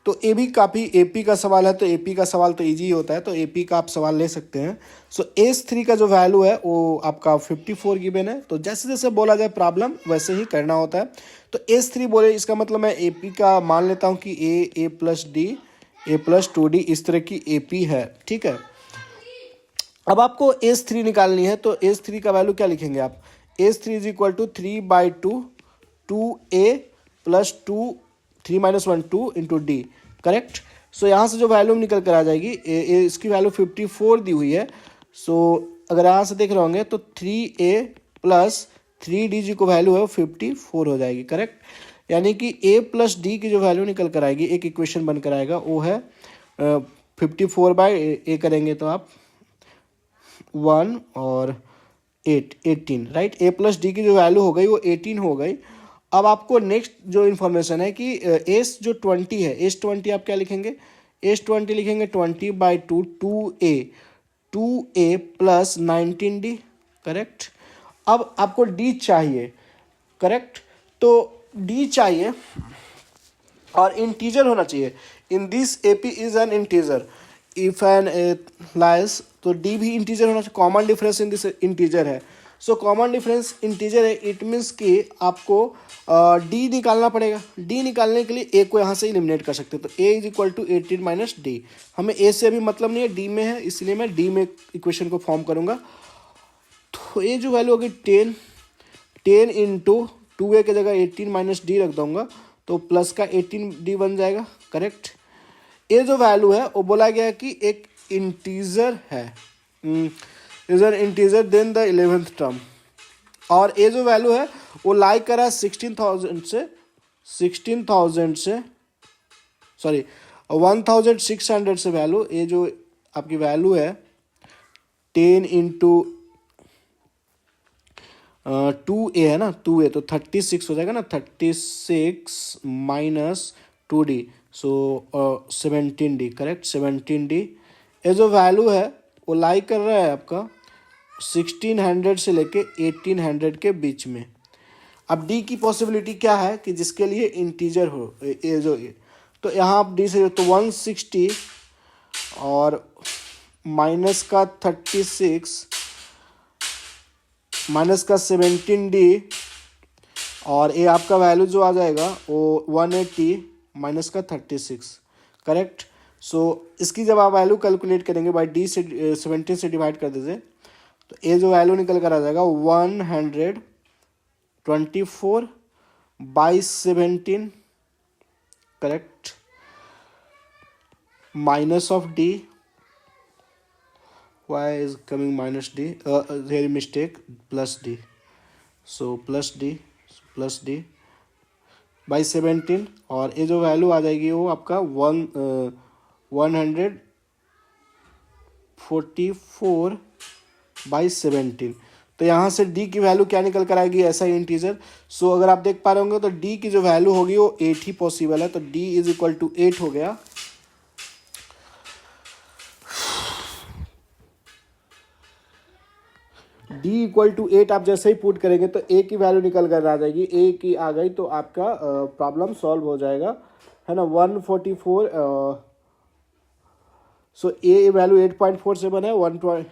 तो ये भी काफ़ी एपी का सवाल है, तो एपी का सवाल तो इजी होता है, तो एपी का आप सवाल ले सकते हैं। सो S3 का जो वैल्यू है वो आपका 54 गिवन है, तो जैसे जैसे बोला जाए प्रॉब्लम वैसे ही करना होता है। तो S3 बोले, इसका मतलब मैं एपी का मान लेता हूँ कि a plus D a plus 2D इस तरह की एपी है, ठीक है। अब आपको S3 निकालनी है, तो S3 का वैल्यू क्या लिखेंगे आप, S3 is equal to 3/2 2A plus 2 3 - 1 2 into D, correct. So यहाँ से जो वैल्यू निकल कर आ जाएगी, इसकी वैल्यू 54 दी हुई है। सो अगर यहाँ से देख रहे होंगे तो 3A प्लस 3D जी को वैल्यू है वो 54 हो जाएगी, करेक्ट। यानी कि A प्लस डी की जो वैल्यू निकल कर आएगी, एक इक्वेशन बनकर आएगा, वो है 54/A करेंगे तो आप 1 और 8 18, राइट। A प्लस डी की जो वैल्यू हो गई वो 18 हो गई। अब आपको नेक्स्ट जो इन्फॉर्मेशन है कि एस जो 20 है, S20 आप क्या लिखेंगे, S20 लिखेंगे 20/2 2A प्लस 19D, करेक्ट। अब आपको D चाहिए, करेक्ट, तो D चाहिए और इंटीजर होना चाहिए। In this AP is an integer if n lies, तो D भी इंटीजर होना चाहिए। Common difference in this integer है, सो कॉमन डिफरेंस इंटीजर है, इट मीन्स कि आपको D निकालना पड़ेगा। D निकालने के लिए A को यहाँ से एलिमिनेट कर सकते हैं, तो A is equal to 18 minus D। हमें A से अभी मतलब नहीं है, D में है, इसलिए मैं D में इक्वेशन को फॉर्म करूँगा। तो ये जो वैल्यू होगी 10 इंटू 2A की जगह 18 माइनस D रख दूँगा, तो प्लस का 18D बन जाएगा, करेक्ट। ये जो वैल्यू है वो बोला गया है कि एक इंटीजर है, is an integer then the 11th term, और ये जो वैल्यू है वो लाइक करा 16,000 से 1600 से वैल्यू। ये जो आपकी वैल्यू है 10 इंटू 2A है ना, 2A तो 36 हो जाएगा ना, 36 माइनस 2D, सो 17D, करेक्ट, 17D। ये जो वैल्यू है वो लाइक कर रहा है आपका 1600 से लेके 1800 के बीच में। अब D की पॉसिबिलिटी क्या है कि जिसके लिए इंटीजर हो, ये जो ये, तो यहाँ आप D से तो 160 और माइनस का 36 माइनस का 17D, और ये आपका वैल्यू जो आ जाएगा वो 180 माइनस का 36, करेक्ट। सो इसकी जब आप वैल्यू कैलकुलेट करेंगे बाई D से 17 से डिवाइड कर दीजिए, तो ये जो वैल्यू निकल कर आ जाएगा 124/17, correct, minus of D, why is coming minus D, there is mistake, plus D, so plus D by 17, और ये जो वैल्यू आ जाएगी वो आपका 144/17। तो यहाँ से D की वैल्यू क्या निकल कर आएगी, ऐसा ही इंटीजर। सो अगर आप देख पा रहे होंगे तो D की जो वैल्यू होगी वो 8 ही पॉसिबल है, तो D इज इक्वल टू 8 हो गया। D इक्वल टू 8 आप जैसे ही पुट करेंगे तो A की वैल्यू निकल कर आ जाएगी, A की आ गई तो आपका प्रॉब्लम सॉल्व हो जाएगा, है ना। 144, सो A वैल्यू 8.47 है, 1,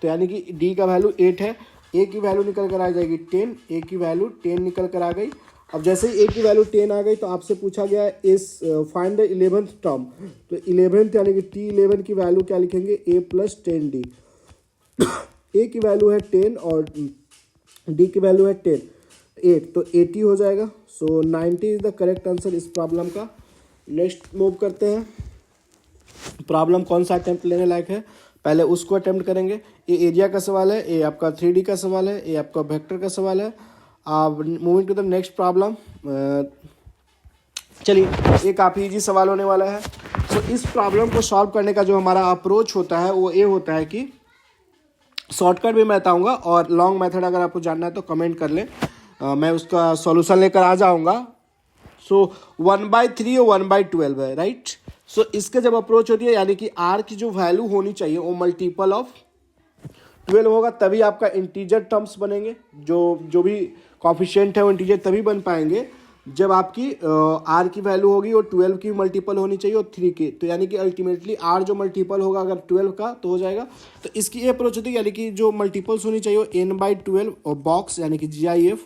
तो यानी कि D का वैल्यू 8 है। A की वैल्यू निकल कर आ जाएगी 10, A की वैल्यू 10 निकल कर आ गई। अब जैसे ही A की वैल्यू 10 आ गई तो आपसे पूछा गया इस फाइंड द 11th टर्म, तो 11th यानी कि T11 की वैल्यू क्या लिखेंगे, A प्लस 10D। A की वैल्यू है 10 और D की वैल्यू है 8, तो 80 हो जाएगा। सो 90 इज द करेक्ट आंसर इस प्रॉब्लम का। नेक्स्ट मूव करते हैं, प्रॉब्लम कौन सा अटेम्प्ट लेने लायक है, पहले उसको अटेम्प्ट करेंगे। ये एरिया का सवाल है, ये आपका 3D का सवाल है, ये आपका वेक्टर का सवाल है। आप moving to the next problem, चलिए ये काफ़ी इजी सवाल होने वाला है। तो इस प्रॉब्लम को सॉल्व करने का जो हमारा अप्रोच होता है वो ये होता है कि शॉर्टकट भी मैं बताऊंगा, और लॉन्ग मेथड अगर आपको जानना है तो कमेंट कर लें, मैं उसका सॉल्यूशन लेकर आ जाऊंगा। सो 1/3 और 1/12 है, राइट। सो इसके जब अप्रोच होती है, यानी कि आर की जो वैल्यू होनी चाहिए वो मल्टीपल ऑफ 12 होगा, तभी आपका इंटीजर टर्म्स बनेंगे। जो जो भी कॉफिशिएंट है वो इंटीजर तभी बन पाएंगे जब आपकी आर की वैल्यू होगी और 12 की मल्टीपल होनी चाहिए और 3 की। तो यानी कि अल्टीमेटली आर जो मल्टीपल होगा अगर 12 का तो हो जाएगा। तो इसकी ये अप्रोच होती है, यानी कि जो मल्टीपल्स होनी चाहिए वो n/12 और बॉक्स यानी कि GIF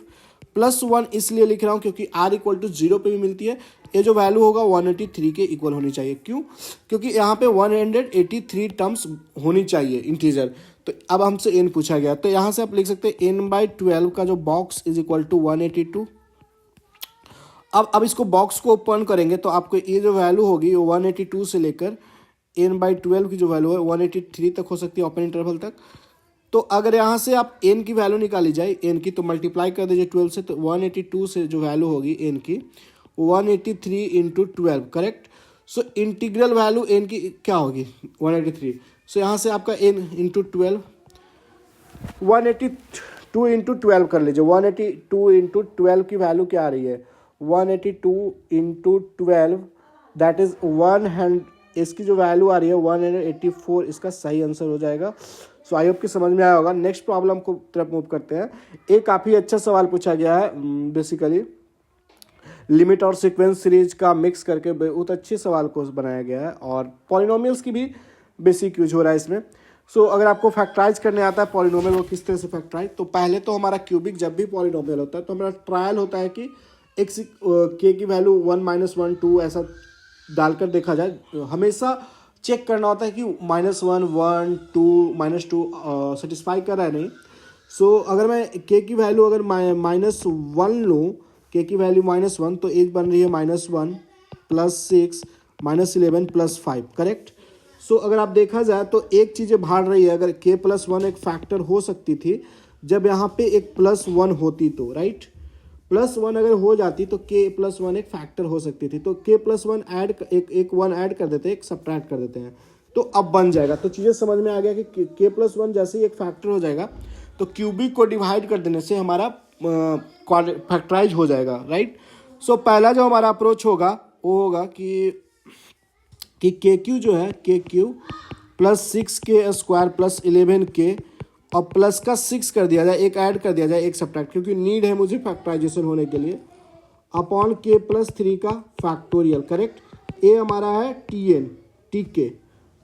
+1 इसलिए लिख रहा हूँ क्योंकि r = 0 पे भी मिलती है। ये जो वैल्यू होगा 183 के इक्वल होनी चाहिए। क्यों? क्योंकि यहाँ पे 183 टर्म्स होनी चाहिए इंटीजर। तो अब हमसे n पूछा गया, तो यहाँ से आप लिख सकते हैं n/12 का जो बॉक्स = 182। अब इसको बॉक्स को ओपन करेंगे तो आपको ये जो वैल्यू होगी वो 182 से लेकर n/12 की जो वैल्यू है 183 तक हो सकती है, ओपन इंटरवल तक। तो अगर यहाँ से आप n की वैल्यू निकाली जाए, n की, तो मल्टीप्लाई कर दीजिए 12 से, तो 182 से जो वैल्यू होगी n की 183 × 12, correct. So integral value n की क्या होगी 183। सो यहाँ से आपका n × 12 182 × 12 कर लीजिए। 182 × 12 की वैल्यू क्या आ रही है 182 × 12 दैट इज 100। इसकी जो वैल्यू आ रही है 184, इसका सही आंसर हो जाएगा। सो आई होप कि समझ में आया होगा। नेक्स्ट प्रॉब्लम को तरफ मूव करते हैं। एक काफ़ी अच्छा सवाल पूछा गया है, बेसिकली लिमिट और सीक्वेंस सीरीज का मिक्स करके बहुत अच्छे सवाल को बनाया गया है, और पॉलिनोमियल्स की भी बेसिक यूज हो रहा है इसमें। सो अगर आपको फैक्टराइज करने आता है पॉलिनोमियल वो किस तरह से फैक्टराइज, तो पहले तो हमारा क्यूबिक जब भी पॉलिनोमियल होता है तो हमारा ट्रायल होता है कि एक्स के की वैल्यू 1 -1 2 ऐसा डालकर देखा जाए। हमेशा चेक करना होता है कि -1 1 2 -2 सेटिस्फाई कर रहा है नहीं। सो अगर मैं के की वैल्यू अगर -1 लूँ, के की वैल्यू -1, तो एज बन रही है -1 +6 -11 +5, करेक्ट। सो अगर आप देखा जाए तो एक चीज़ें बाहर रही है, अगर k +1 एक फैक्टर हो सकती थी जब यहाँ पे एक +1 होती तो, राइट। +1 अगर हो जाती तो k +1 एक फैक्टर हो सकती थी, तो k +1 ऐड एक 1 ऐड कर देते हैं, एक सब्ट्रैक्ट कर देते हैं, तो अब बन जाएगा। तो चीज़ें समझ में आ गया कि k +1 जैसे ही एक फैक्टर हो जाएगा तो क्यूबिक को डिवाइड कर देने से हमारा फैक्टराइज हो जाएगा, राइट। सो पहला जो हमारा अप्रोच होगा वो होगा कि के क्यू जो है KQ +6k² +11k और प्लस का 6 कर दिया जाए, एक ऐड कर दिया जाए, एक सब्ट्रैक्ट, क्योंकि नीड है मुझे फैक्टराइजेशन होने के लिए, अपॉन k +3 का फैक्टोरियल, करेक्ट। ए हमारा है TK,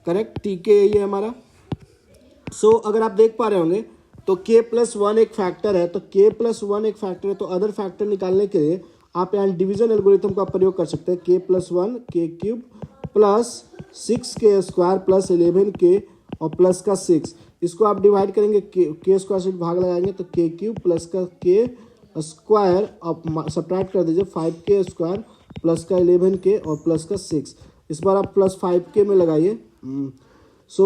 करेक्ट, TK यही है हमारा। सो अगर आप देख पा रहे होंगे तो k +1 एक फैक्टर है, तो k +1 एक फैक्टर है, तो अदर फैक्टर निकालने के लिए आप यहाँ डिवीजन एल्गोरिथम का प्रयोग कर सकते हैं। k +1 k³ +6k² +11k और प्लस का 6, इसको आप डिवाइड करेंगे, k² से भाग लगाएंगे तो k³ प्लस का k² आप सब्ट्रैक्ट कर दीजिए 5k² प्लस का 11k और प्लस का 6। इस बार आप +5k में लगाइए, सो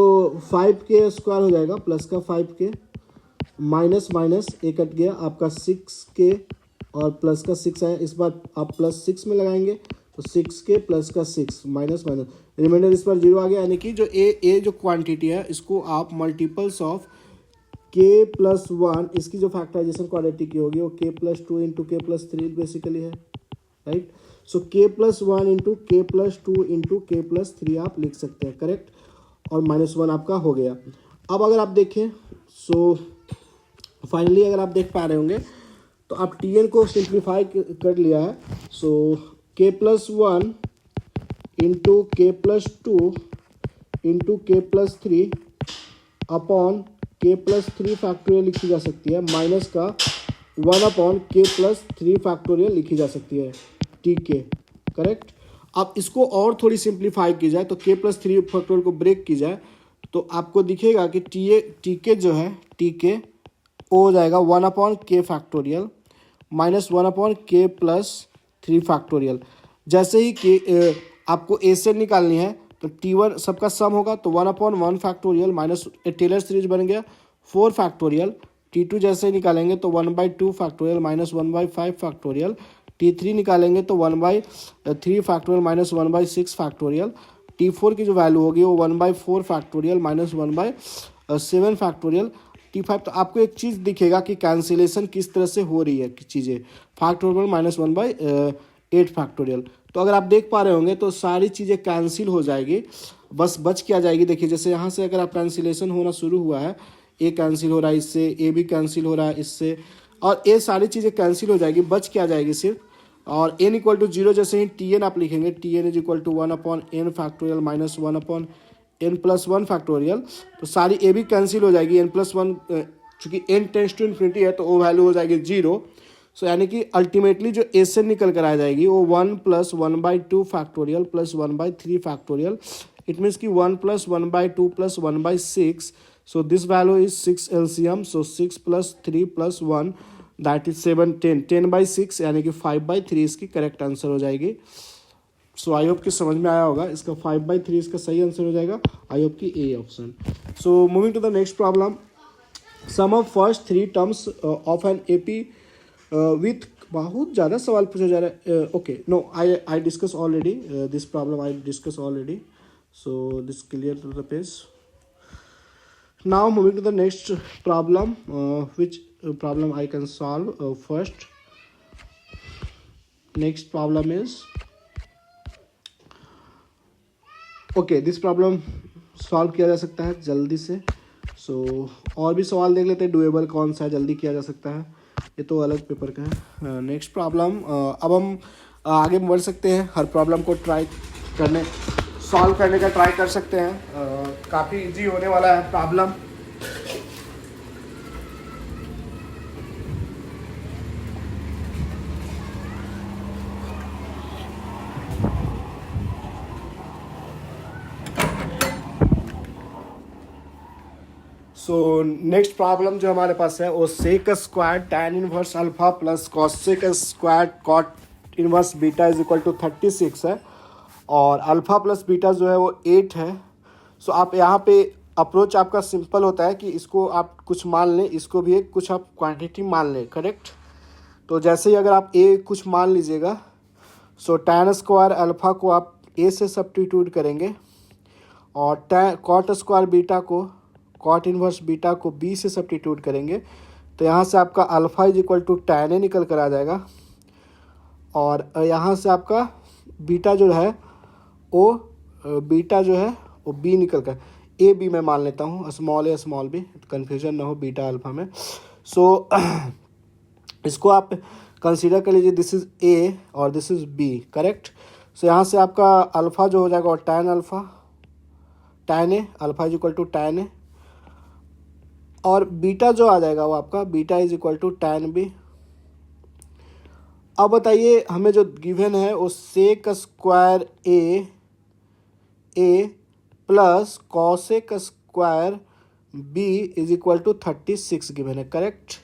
5k² हो जाएगा प्लस का 5k, माइनस एक कट गया आपका 6k और प्लस का 6 आया। इस बार आप +6 में लगाएंगे तो 6k प्लस का 6 माइनस रिमाइंडर इस पर 0 आ गया। यानी कि जो ए जो क्वांटिटी है इसको आप मल्टीपल्स ऑफ k +1, इसकी जो फैक्टराइजेशन क्वांटिटी की होगी वो k +2 × k +3 बेसिकली है, राइट। सो k +1 × k +2 × k +3 आप लिख सकते हैं, करेक्ट, और -1 आपका हो गया। अब अगर आप देखें, सो फाइनली अगर आप देख पा रहे होंगे तो आप Tn को सिंप्लीफाई कर लिया है। सो k +1 × k +2 × k +3 upon k +3 factorial लिखी जा सकती है, माइनस का 1/k +3 फैक्टोरियल लिखी जा सकती है, TK, करेक्ट। अब इसको और थोड़ी सिंप्लीफाई की जाए तो k +3 फैक्टोरियल को ब्रेक की जाए तो आपको दिखेगा कि TK जो है TK वो हो जाएगा 1/k factorial minus 1/k +3 factorial. जैसे ही k आपको a से निकालनी है तो T1 सबका सम होगा तो 1/1 फैक्टोरियल माइनस टेलर सीरीज बन गया 4 फैक्टोरियल। T2 जैसे ही निकालेंगे तो 1/2 फैक्टोरियल माइनस 1/5 फैक्टोरियल। T3 निकालेंगे तो 1/3 फैक्टोरियल माइनस 1/6 फैक्टोरियल। T4 की जो वैल्यू होगी वो 1/4 फैक्टोरियल माइनस 1/7 फैक्टोरियल। T5, तो आपको एक चीज़ दिखेगा कि कैंसिलेशन किस तरह से हो रही है कि चीज़ें फैक्टोरियल -1/8 फैक्टोरियल। तो अगर आप देख पा रहे होंगे तो सारी चीज़ें कैंसिल हो जाएगी, बस बच क्या जाएगी। देखिए जैसे यहाँ से अगर आप कैंसिलेशन होना शुरू हुआ है, ए कैंसिल हो रहा है इससे, ए भी कैंसिल हो रहा है इससे, और ये सारी चीज़ें कैंसिल हो जाएगी, बच क्या जाएगी सिर्फ। और n इक्वल टू 0 जैसे ही Tn आप लिखेंगे, Tn is equal to 1/n factorial -1/n+1 factorial, तो सारी ए भी कैंसिल हो जाएगी। n+1 चूँकि n टेंस टू इन्फिनिटी है तो वो वैल्यू हो जाएगी 0। सो यानी कि अल्टीमेटली जो ए से निकल कर आ जाएगी वो 1 + 1/2 फैक्टोरियल + 1/3 फैक्टोरियल। इट मीन्स कि 1 + 1/2 + 1/6। सो this value is 6 LCM। So 6 + 3 + 1 that is 7 10 10/6 यानी कि 5/3 इसकी करेक्ट आंसर हो जाएगी। सो आई होप कि समझ में आया होगा, इसका 5/3 इसका सही आंसर हो जाएगा। आई होप कि A option. So moving to the next problem, sum of first 3 terms of an AP with, बहुत ज़्यादा सवाल पूछा जा रहा है। Okay no, I discuss already this problem, I discuss already. So this clear to the page. Now moving to the next problem, which problem I can solve first. Next problem is, okay, this problem solve किया जा सकता है जल्दी से। सो और भी सवाल देख लेते हैं, डुएबल कौन सा है, जल्दी किया जा सकता है, ये तो अलग पेपर का है। नेक्स्ट प्रॉब्लम, अब हम आगे बढ़ सकते हैं, हर प्रॉब्लम को ट्राई करने सॉल्व करने का ट्राई कर सकते हैं। काफ़ी इजी होने वाला है प्रॉब्लम। सो नेक्स्ट प्रॉब्लम जो हमारे पास है वो sec square tan inverse alpha plus cosec square cot inverse beta is equal to 36 है, और अल्फा प्लस बीटा जो है वो 8 है। सो आप यहाँ पे अप्रोच आपका सिंपल होता है कि इसको आप कुछ मान लें, इसको भी एक कुछ आप क्वांटिटी मान लें, करेक्ट। तो जैसे ही अगर आप ए कुछ मान लीजिएगा, सो tan स्क्वायर अल्फा को आप ए से सब्स्टिट्यूट करेंगे, और कॉट स्क्वायर बीटा को, कॉट इनवर्स बीटा को बी से सब्स्टिट्यूट करेंगे, तो यहाँ से आपका alpha is equal to tan A निकल कर आ जाएगा, और यहाँ से आपका बीटा जो है वो बी निकल कर, ए बी में मान लेता हूँ, स्मॉल ए स्मॉल बी, कन्फ्यूजन ना हो बीटा अल्फा में। सो इसको आप कंसीडर कर लीजिए, दिस इज ए और this is B, correct. So यहाँ से आपका अल्फा जो हो जाएगा और tan A, alpha is equal to tan A, और बीटा जो आ जाएगा वो आपका beta is equal to tan B. अब बताइए हमें जो गिवन है वो sec square A plus cosec square B is equal to 36 given है, करेक्ट।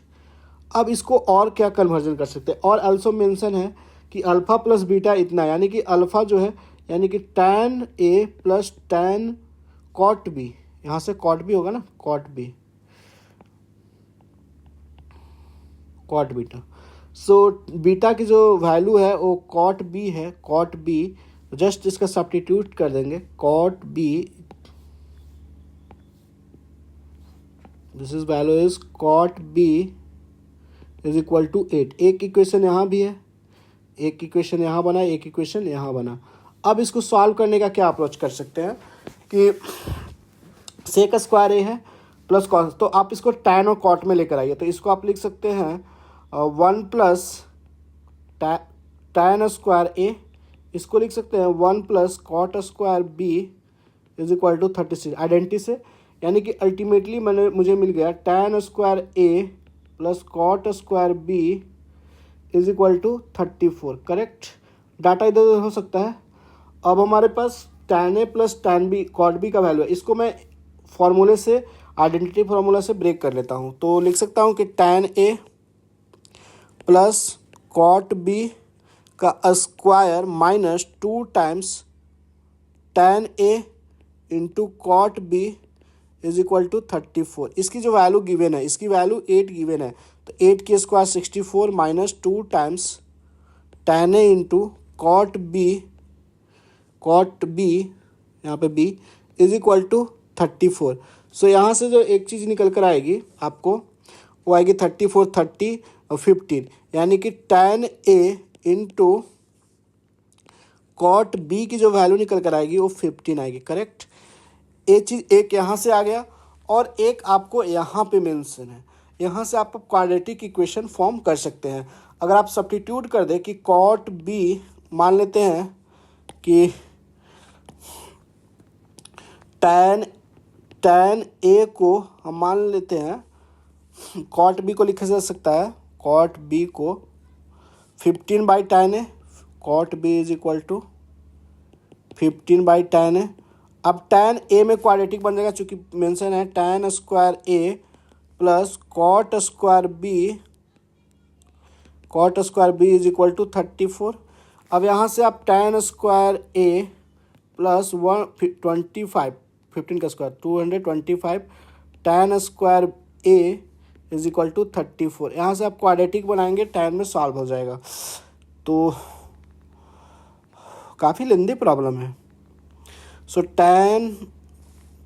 अब इसको और क्या कन्वर्जन कर सकते हैं, और ऑल्सो मेंशन है कि अल्फा प्लस बीटा इतना, यानी कि अल्फा जो है यानी कि tan A plus tan cot B, यहाँ से कॉट बी होगा ना, कॉट बीटा। सो बीटा की जो वैल्यू है वो कॉट बी है, कॉट बी, जस्ट इसका सब्स्टिट्यूट कर देंगे, cot B, this is value is cot B is equal to 8। एक इक्वेशन यहाँ भी है, एक इक्वेशन यहाँ बना, एक इक्वेशन यहाँ बना। अब इसको सॉल्व करने का क्या अप्रोच कर सकते हैं कि सेक स्क्वायर ए है प्लस कॉस, तो आप इसको tan और कॉट में लेकर आइए, तो इसको आप लिख सकते हैं 1 + tan स्क्वायर ए, इसको लिख सकते हैं 1 + cot square B is equal to 36 identity से, यानी कि अल्टीमेटली मुझे मिल गया tan square A plus cot square B is equal to 34, correct. Data इधर उधर हो सकता है। अब हमारे पास tan A plus tan B cot B का वैल्यू है, इसको मैं फॉर्मूले से, आइडेंटिटी फार्मूला से ब्रेक कर लेता हूँ, तो लिख सकता हूँ कि tan A plus cot B का square minus 2 times tan A into cot B is equal to 34। इसकी जो वैल्यू गिवन है, इसकी वैल्यू 8 गिवन है, तो 8 की square 64 minus 2 times tan A into cot B यहाँ पे बी इज इक्वल टू 34। सो यहाँ से जो एक चीज़ निकल कर आएगी आपको, वो आएगी 34, 30 और 15, यानी कि tan A into cot B की जो वैल्यू निकल कर आएगी वो 15 आएगी। करेक्ट। ये चीज़ एक यहाँ से आ गया और एक आपको यहाँ पे मेंशन है। यहाँ से आप क्वाड्रेटिक इक्वेशन फॉर्म कर सकते हैं। अगर आप सब्स्टिट्यूट कर दें कि cot B, मान लेते हैं कि tan A को हम मान लेते हैं, cot B को लिखा जा सकता है, cot B को 15/tan A, cot B is equal to 15/tan A। अब tan A में क्वाड्रेटिक बन जाएगा, चूंकि मेंशन है tan square A plus cot square B is equal to 34। अब यहाँ से आप tan स्क्वायर A प्लस 125, 15 का square 225, tan square A is equal to 34। यहाँ से आप क्वाड्रेटिक बनाएंगे, tan में सॉल्व हो जाएगा। तो काफ़ी लेंदी प्रॉब्लम है। सो tan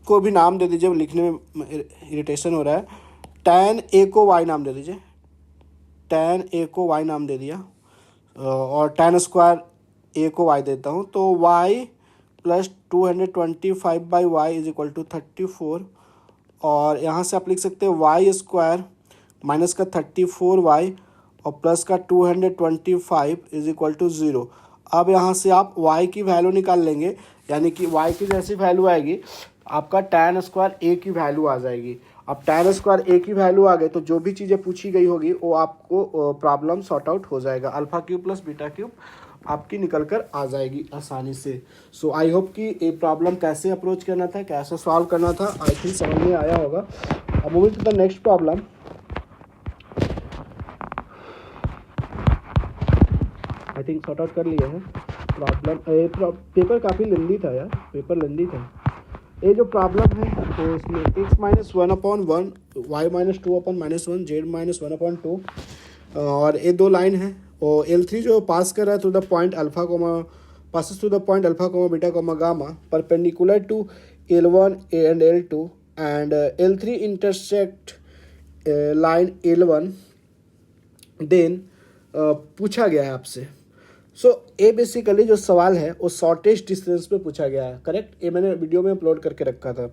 को भी नाम दे दीजिए, लिखने में इरिटेशन हो रहा है। tan A को y नाम दे दीजिए, tan A को y नाम दे दिया, और tan स्क्वायर A को y देता हूँ, तो y plus 225/y is equal to 34। और यहाँ से आप लिख सकते हैं y स्क्वायर माइनस का 34y और प्लस का 225 इज इक्वल टू 0। अब यहाँ से आप y की वैल्यू निकाल लेंगे, यानी कि y की जैसी वैल्यू आएगी आपका tan स्क्वायर A की वैल्यू आ जाएगी। अब tan स्क्वायर A की वैल्यू आ गई तो जो भी चीज़ें पूछी गई होगी वो आपको प्रॉब्लम सॉर्ट आउट हो जाएगा। Alpha cube plus beta cube आपकी निकल कर आ जाएगी आसानी से। सो आई होप कि ये प्रॉब्लम कैसे अप्रोच करना था, कैसे सॉल्व करना था, आई थिंक समझ में आया होगा। अब moving to the next problem. I think sort out कर लिया है प्रॉब्लम। पेपर काफ़ी लेंदी था यार, पेपर लेंदी था। ये जो प्रॉब्लम है तो इसमें x-1/1, y-2/-1, z-1/2, और ये दो लाइन है। और L3 जो पास कर रहा है through the point alpha coma, passes through the point alpha comma beta comma gamma perpendicular to L1 and L2, and L3 intersect line L1, then पूछा गया है आपसे। सो ये बेसिकली जो सवाल है वो शॉर्टेस्ट डिस्टेंस पे पूछा गया है। करेक्ट। ये मैंने वीडियो में अपलोड करके रखा था।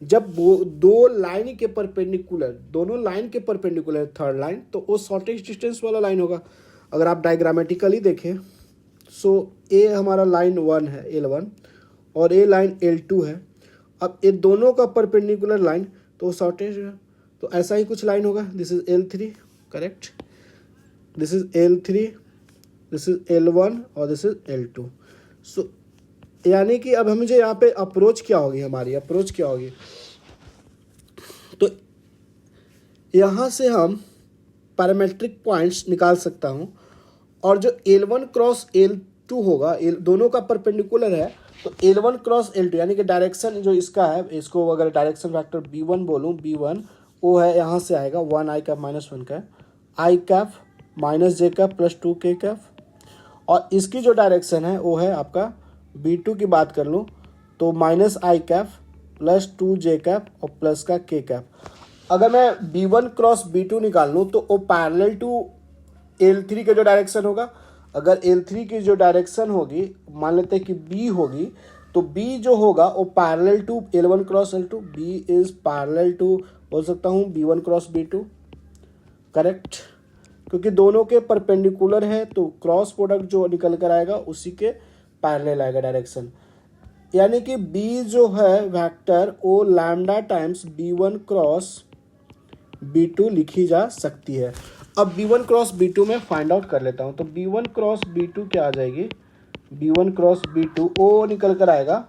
जब वो दो लाइन के परपेंडिकुलर, दोनों लाइन के परपेंडिकुलर थर्ड लाइन, तो वो शॉर्टेस्ट डिस्टेंस वाला लाइन होगा। अगर आप डायग्रामेटिकली देखें, सो ए हमारा लाइन 1 है L1 और ए लाइन L2 है। अब ये दोनों का परपेंडिकुलर लाइन तो शॉर्टेज है, तो ऐसा ही कुछ लाइन होगा। This is L3, correct, this is L3, this is L1 और दिस इज L2। सो यानी कि अब मुझे यहाँ पे अप्रोच क्या होगी, हमारी अप्रोच क्या होगी, तो यहाँ से हम पैरामेट्रिक पॉइंट्स निकाल सकता हूँ। और जो L1 क्रॉस L2 होगा, दोनों का परपेंडिकुलर है, तो L1 क्रॉस L2 यानी कि डायरेक्शन जो इसका है, इसको अगर डायरेक्शन फैक्टर B1 बोलूँ, B1 वो है यहाँ से आएगा 1 i cap minus 1 cap, I cap minus J cap plus 2 के कैप। और इसकी जो डायरेक्शन है वो है आपका B2 की बात कर लूँ तो माइनस आई कैप प्लस 2 जे कैप और प्लस का के कैप। अगर मैं B1 क्रॉस B2 निकाल लूँ तो वो पैरेलल टू L3 का जो डायरेक्शन होगा। अगर L3 की जो डायरेक्शन होगी, मान लेते हैं कि B होगी, तो B जो होगा वो parallel to L1 cross L2, B is parallel to, बोल सकता हूँ B1 क्रॉस B2, करेक्ट, क्योंकि दोनों के परपेंडिकुलर है तो क्रॉस प्रोडक्ट जो निकल कर आएगा उसी के पैरेलल आएगा डायरेक्शन। यानी कि B जो है वेक्टर वो lambda times B1 cross B2 लिखी जा सकती है। अब B1 क्रॉस B2 में फाइंड आउट कर लेता हूँ। तो B1 क्रॉस B2 क्या आ जाएगी, B1 क्रॉस B2 ओ निकल कर आएगा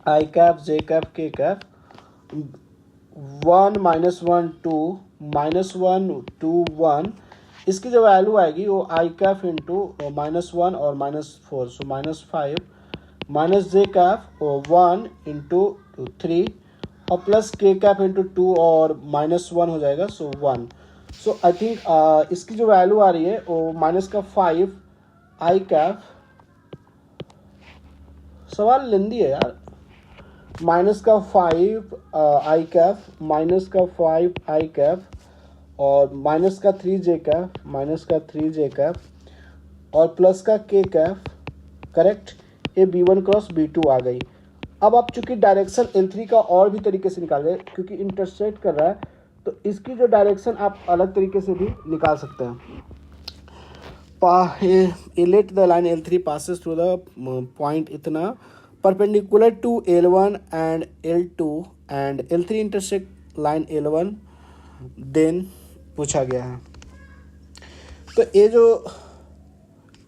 आई कैप जे कैप के कैप, 1 माइनस 1 2 माइनस 1 2 1। इसकी जो वैल्यू आएगी वो आई कैप इंटू -1 और -4, सो -5, माइनस जे कैप 1 इंटू 3 और प्लस के कैप इंटू 2 और -1 हो जाएगा, सो 1। सो आई थिंक इसकी जो वैल्यू आ रही है वो माइनस का 5 आई कैप। सवाल लेंदी है यार, माइनस का 5 आई कैप, माइनस का 5 आई कैप, और माइनस का 3 जे कैप, माइनस का 3 जे कैप, और प्लस का के कैप, करेक्ट। ये B1 क्रॉस B2 आ गई। अब आप चूंकि डायरेक्शन L3 का और भी तरीके से निकाल रहे हैं, क्योंकि इंटरसेक्ट कर रहा है, तो इसकी जो डायरेक्शन आप अलग तरीके से भी निकाल सकते हैं। Let the line L3 passes through the point इतना perpendicular to L1 and L2 and L3 intersect line L1, then पूछा गया है। तो ये जो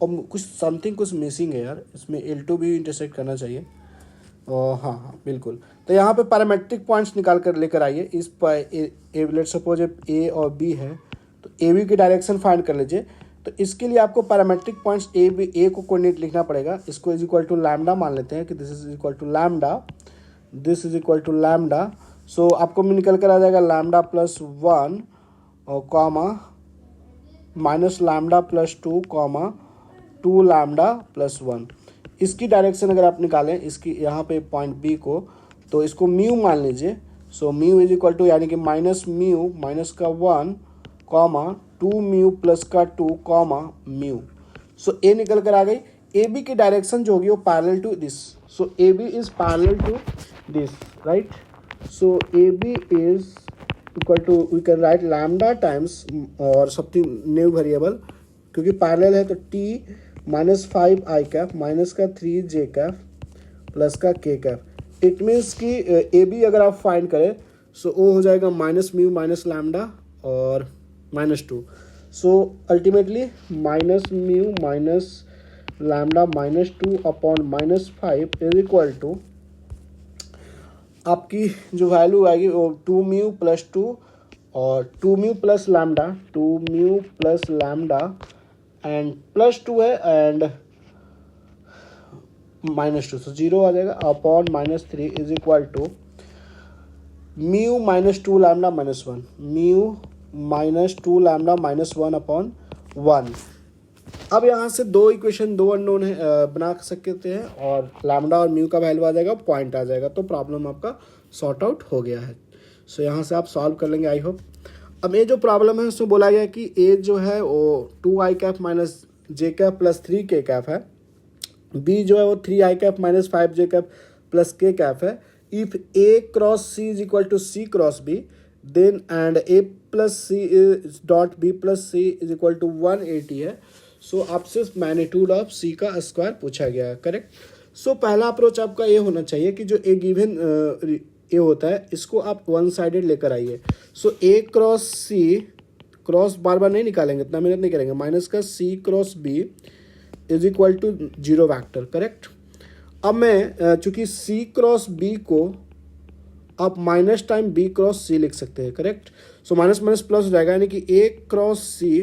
कुछ समथिंग कुछ मिसिंग है यार, इसमें L2 भी इंटरसेक्ट करना चाहिए। हाँ हाँ बिल्कुल। तो यहाँ पे पैरामेट्रिक पॉइंट्स निकाल कर लेकर आइए। इस पर लेट सपोज ए और बी है, तो ए बी की डायरेक्शन फाइंड कर लीजिए। तो इसके लिए आपको पैरामेट्रिक पॉइंट्स ए को कोऑर्डिनेट लिखना पड़ेगा। इसको इज इक्वल टू लैम्डा मान लेते हैं कि this is equal to lambda, this is equal to lambda. So आपको निकल कर आ जाएगा लैम्डा प्लस 1 और comma minus lambda plus 2 comma 2 lambda plus 1। इसकी डायरेक्शन अगर आप निकालें इसकी यहाँ पे पॉइंट बी को, तो इसको म्यू मान लीजिए। So mu is equal to यानी कि माइनस म्यू माइनस का 1 कॉमा 2 म्यू प्लस का 2 कॉमा म्यू। सो ए निकल कर आ गई। ए बी की डायरेक्शन जो होगी वो parallel to this. So A B is parallel to this, right. So A B is equal to we can write lambda times और समथिंग न्यू वेरिएबल, क्योंकि पैरेलल है तो T minus 5 I cap minus का 3 जे cap plus का के cap. It means कि A B अगर आप फाइंड करें सो वो हो जाएगा माइनस म्यू माइनस लैम्डा और -2। So ultimately minus mu minus lambda -2 upon -5 is equal to आपकी जो वैल्यू आएगी वो 2 म्यू प्लस 2 और 2 mu plus lambda, 2 mu plus lambda and plus 2 है एंड -2, सो 0 आ जाएगा upon -3 is equal to mu -2 lambda -1, mu -2 lambda -1 upon 1। अब यहाँ से दो इक्वेशन दो अननोन है बना सकते हैं और लैम्डा और म्यू का वैल्यू आ जाएगा, पॉइंट आ जाएगा, तो प्रॉब्लम आपका सॉर्ट आउट हो गया है। सो यहाँ से आप सॉल्व कर लेंगे आई होप। अब ये जो प्रॉब्लम है उसमें बोला गया कि ए जो है वो 2 I cap minus J cap plus 3 K cap है, बी जो है वो 3 I cap minus 5 J cap plus K cap है। If A cross C is equal to C cross B then and A plus C dot B plus C is equal to 180 है। सो आपसे magnitude of C का square पूछा गया है, correct. सो पहला approach आपका ये होना चाहिए कि जो ए गिवन ए होता है इसको आप वन साइडेड लेकर आइए। सो ए क्रॉस सी, क्रॉस बार बार नहीं निकालेंगे, इतना मेहनत नहीं करेंगे, माइनस का C cross B is equal to 0 vector, correct. अब मैं चूंकि सी क्रॉस बी को आप minus time B cross C लिख सकते हैं, correct. So minus minus plus हो जाएगा, यानी कि A cross C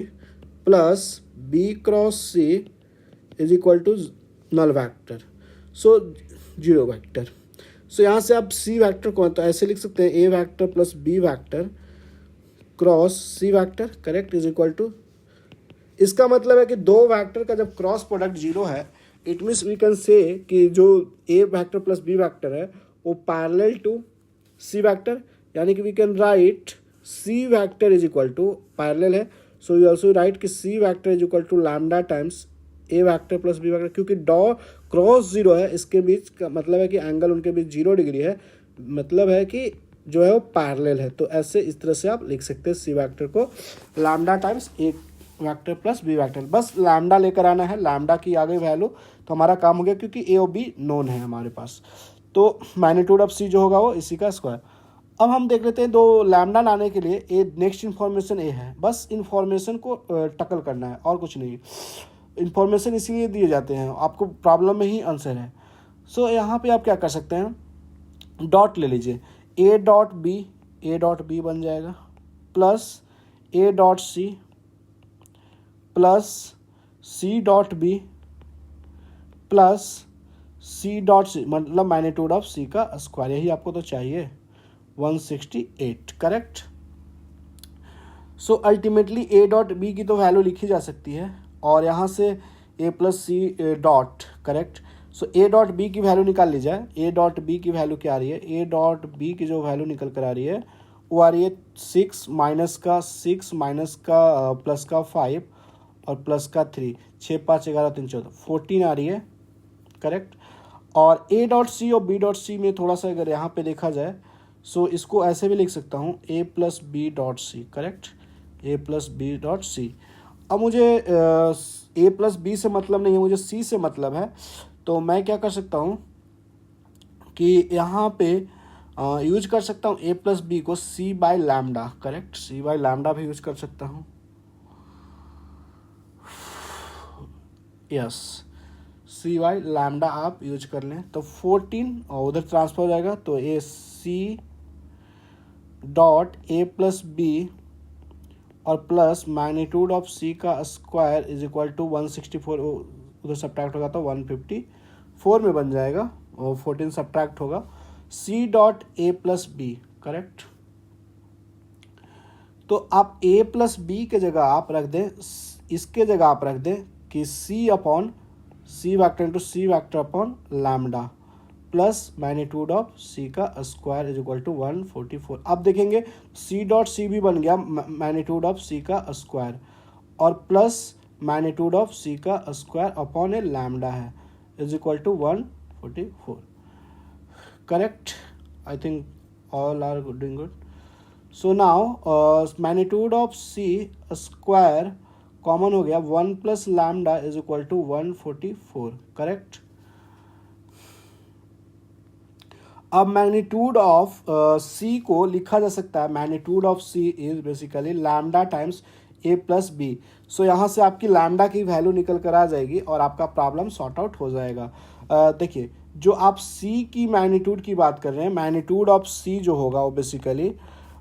plus B cross C is equal to null vector, so 0 vector. So यहाँ से आप सी वैक्टर को तो ऐसे लिख सकते हैं, A vector plus B vector cross C vector, correct, is equal to, इसका मतलब है कि दो वैक्टर का जब क्रॉस प्रोडक्ट 0 है, it means we can say कि जो A vector plus B vector है वो पैरेलल टू सी वैक्टर, यानी कि we can write C vector is equal to parallel है। सो यू ऑल्सो राइट कि C vector is equal to lambda times A vector plus B vector, क्योंकि डॉ cross 0 है, इसके बीच का मतलब है कि एंगल उनके बीच 0 डिग्री है, मतलब है कि जो है वो पैरेलल है। तो ऐसे इस तरह से आप लिख सकते हैं सी वैक्टर को lambda times A vector plus B vector, बस लैम्डा लेकर आना है, लैम्डा की आ गई वैल्यू तो हमारा काम हो गया, क्योंकि ए और बी नोन है हमारे पास। तो मैग्नीट्यूड ऑफ सी जो होगा वो इसी का स्क्वायर। अब हम देख लेते हैं दो लैम्डा लाने के लिए ए नेक्स्ट इन्फॉर्मेशन ए है, बस इन्फॉर्मेशन को टकल करना है और कुछ नहीं। इन्फॉर्मेशन इसीलिए दिए जाते हैं, आपको प्रॉब्लम में ही आंसर है। सो यहाँ पे आप क्या कर सकते हैं, डॉट ले लीजिए, ए डॉट बी बन जाएगा plus A dot C plus C dot B plus C dot C, मतलब मैग्नीट्यूड ऑफ सी का स्क्वायर, यही आपको तो चाहिए 168, correct. So ultimately A dot B की तो वैल्यू लिखी जा सकती है और यहाँ से A plus C dot, correct. So A dot B की वैल्यू निकाल ली जाए। ए डॉट बी की वैल्यू क्या आ रही है, ए डॉट बी की जो वैल्यू निकल कर आ रही है वो आ रही है 6 माइनस का 6 माइनस का प्लस का 5 और प्लस का 3, 6 5 11 3 14 14 आ रही है, करेक्ट। और ए डॉट सी और बी डॉट सी में थोड़ा सा अगर यहाँ पे देखा जाए सो इसको ऐसे भी लिख सकता हूँ, A plus B dot C, correct, A plus B dot C. अब मुझे ए प्लस बी से मतलब नहीं है, मुझे सी से मतलब है। तो मैं क्या कर सकता हूँ कि यहाँ पे यूज कर सकता हूँ ए प्लस बी को C by lambda, correct, C by lambda भी यूज कर सकता हूँ, यस, सी बाय लैम्डा आप यूज कर लें। तो 14 और उधर ट्रांसफर हो जाएगा, तो A C dot A plus B और प्लस मैग्नीट्यूड ऑफ सी का स्क्वायर इज इक्वल टू 164, उधर सब्ट्रैक्ट होगा तो 154 में बन जाएगा और 14 सब्ट्रैक्ट होगा, C dot A plus B, correct. तो आप ए प्लस बी के जगह आप रख दें, इसके जगह आप रख दें कि C upon C vector into C vector upon lambda plus magnitude of C का स्क्वायर इज इक्वल टू 144। अब देखेंगे सी डॉट सी भी बन गया मैग्नीट्यूड ऑफ सी का स्क्वायर और प्लस मैग्नीट्यूड ऑफ सी का स्क्वायर अपॉन ए लैम्डा है is equal to 144, correct. I think all are doing good. So now magnitude of C square common हो गया, 1 plus lambda is equal to 144, correct. अब magnitude of C को लिखा जा सकता है, magnitude of C is basically lambda times A plus B. So यहाँ से आपकी लैम्डा की वैल्यू निकल कर आ जाएगी और आपका प्रॉब्लम सॉर्ट आउट हो जाएगा। देखिए जो आप सी की मैग्नीट्यूड की बात कर रहे हैं, मैग्नीट्यूड ऑफ सी जो होगा वो basically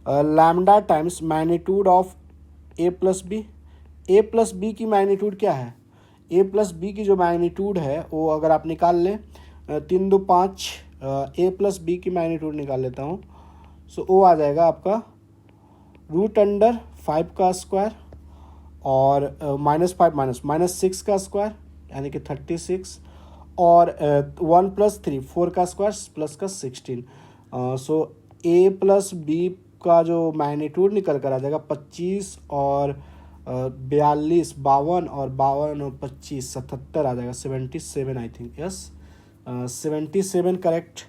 lambda times magnitude of A plus B. A plus B की मैग्नीट्यूड क्या है, ए प्लस बी की जो मैग्नीट्यूड है वो अगर आप निकाल लें 3 2 5, ए प्लस बी की मैग्नीट्यूड निकाल लेता हूँ, सो वो आ जाएगा आपका रूट अंडर 5 का स्क्वायर और -5 माइनस 6 का स्क्वायर यानी कि 36 और 1 प्लस 3 4 का स्क्वायर प्लस का 16। सो ए प्लस बी का जो मैग्नीट्यूड निकल कर आ जाएगा 25 और 42 52 और 52 और 25 77 आ जाएगा, 77 I think, yes 77, correct.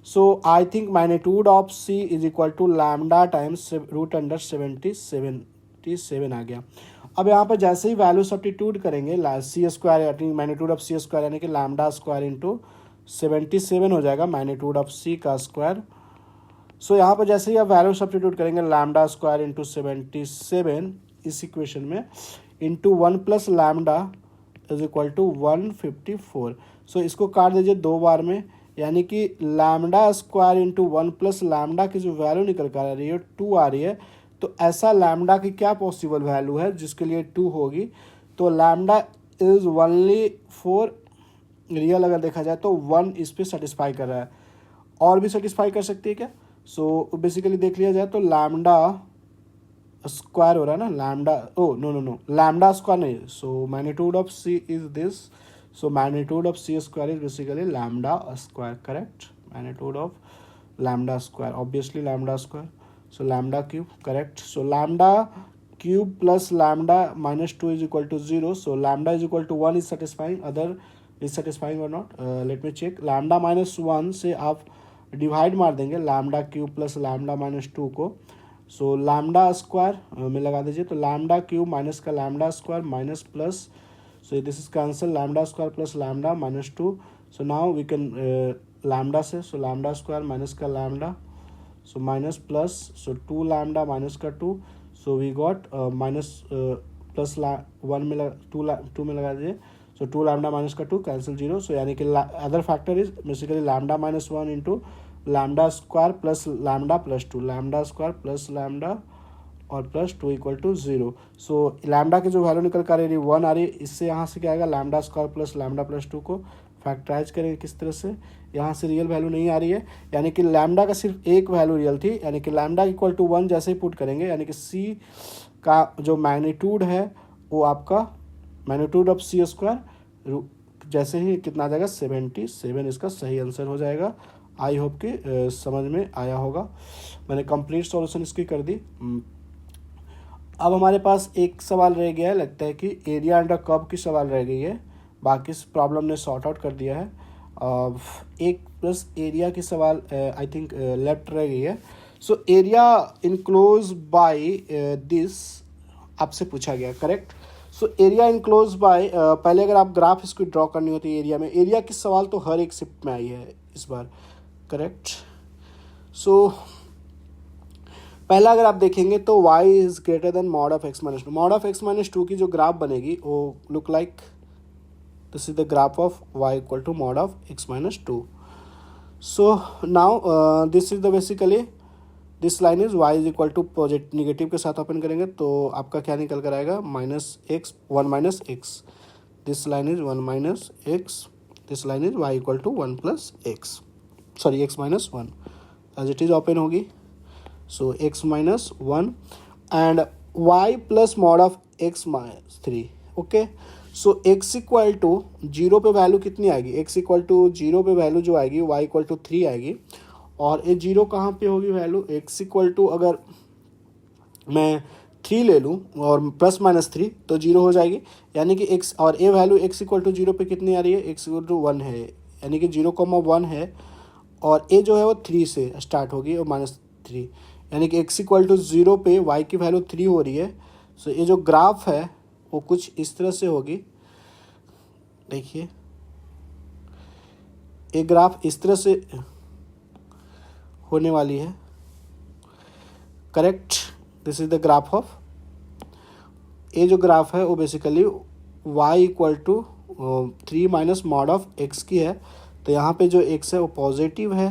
So I think magnitude of C is equal to lambda times root under 77 आ गया। अब यहाँ पर जैसे ही वैल्यू सब्स्टिट्यूट करेंगे सी स्क्वायर यानी मैग्नीट्यूड ऑफ सी स्क्वायर यानी कि लैम्डा स्क्वायर इंटू 77 हो जाएगा मैग्नीट्यूड ऑफ सी का स्क्वायर। सो यहाँ पर जैसे ही आप वैल्यू सब्स्टिट्यूट करेंगे लैम्डा स्क्वायर इंटू 77 इस इक्वेशन में into 1 plus lambda is equal to 154। So इसको काट दीजिए 2 बार में, यानी कि lambda square into 1 plus lambda की जो वैल्यू निकल कर आ रही है 2 आ रही है। तो ऐसा लैम्डा की क्या पॉसिबल वैल्यू है जिसके लिए 2 होगी, तो लैम्डा इज ओनली 4 रियल अगर देखा जाए तो 1 इस पर सेटिस्फाई कर रहा है, और भी सेटिस्फाई कर सकती है क्या। सो बेसिकली देख लिया जाए तो लैम्डा स्क्वायर हो रहा है ना, लैम्डा नो लैम्डा स्क्वायर नहीं, so magnitude of C is this, so magnitude of C square is basically lambda square, correct, magnitude of lambda square obviously lambda square, so lambda cube, correct. So lambda cube plus lambda -2 is equal to 0, so lambda is equal to 1 is satisfying, other is satisfying और not, let me check. Lambda -1 से आप divide मार देंगे lambda cube plus lambda -2 को, सो lambda square में लगा दीजिए, तो लैम्डा क्यूब माइनस का lambda square minus plus, so this is cancel, lambda square plus lambda -2, so now we can lambda से, सो लैम्डा स्क्वायर माइनस का lambda, so minus plus, so 2 lambda minus का 2, so we got minus plus 1 में 2 में लगा दीजिए, सो 2 lambda minus का 2 cancel 0, so यानी कि other factor is basically lambda -1 into lambda square plus lambda plus 2, lambda square plus lambda और plus 2 equal to 0। So lambda की जो वैल्यू निकल कर आ रही है 1 आ रही है, इससे यहाँ से क्या आएगा lambda square plus lambda plus 2 को फैक्टराइज करेंगे किस तरह से, यहाँ से रियल वैल्यू नहीं आ रही है, यानी कि लैम्डा का सिर्फ एक वैल्यू रियल थी, यानी कि लैम्डा इक्वल टू 1 जैसे ही पुट करेंगे यानी कि सी का जो मैग्नीट्यूड है वो आपका मैग्नीट्यूड ऑफ सी स्क्वायर जैसे ही कितना आ जाएगा 77, इसका सही आंसर हो जाएगा। आई होप कि समझ में आया होगा। मैंने कंप्लीट सॉल्यूशन इसकी कर दी। अब हमारे पास एक सवाल रह गया है, लगता है कि एरिया अंडर कर्व की सवाल रह गई है, बाकी इस प्रॉब्लम ने सॉर्ट आउट कर दिया है। एक प्लस एरिया की सवाल आई थिंक लेफ्ट रह गई है। So area enclose by this आपसे पूछा गया, correct. So area enclose by, पहले अगर आप ग्राफ इसको ड्रॉ करनी होती है एरिया में, एरिया की सवाल तो हर एक शिफ्ट में आई है इस बार, करेक्ट। सो पहला अगर आप देखेंगे तो y is greater than mod of x minus two. Mod of x minus two की जो ग्राफ बनेगी वो look like this is the graph of y equal to mod of x minus two. So now this is the basically this line is y is equal to positive negative के साथ open करेंगे तो आपका क्या निकल कर आएगा, minus X, 1 minus X. This line is 1 minus X, this line is y equal to 1 plus X, sorry x minus 1 as it is open होगी। So x minus 1 and y plus mod of x minus 3, okay। So x equal to 0 पे value कितनी आएगी, x equal to 0 पे value जो आएगी y equal to 3 आएगी। और ये 0 कहाँ पे होगी वैल्यू, x इक्वल टू अगर मैं 3 ले लूँ और प्लस माइनस 3 तो 0 हो जाएगी, यानी कि x और ये वैल्यू x इक्वल टू 0 पे कितनी आ रही है, x इक्वल टू 1 है, यानी कि 0,1 है और ये जो है वो 3 से स्टार्ट होगी और माइनस 3, यानी कि x इक्वल टू 0 पे y की वैल्यू 3 हो रही है। सो ये जो ग्राफ है वो कुछ इस तरह से होगी, देखिए ये ग्राफ इस तरह से होने वाली है, correct. This is the graph of, ये जो ग्राफ है वो basically y equal to 3 minus mod of x की है। तो यहाँ पे जो x है वो पॉजिटिव है,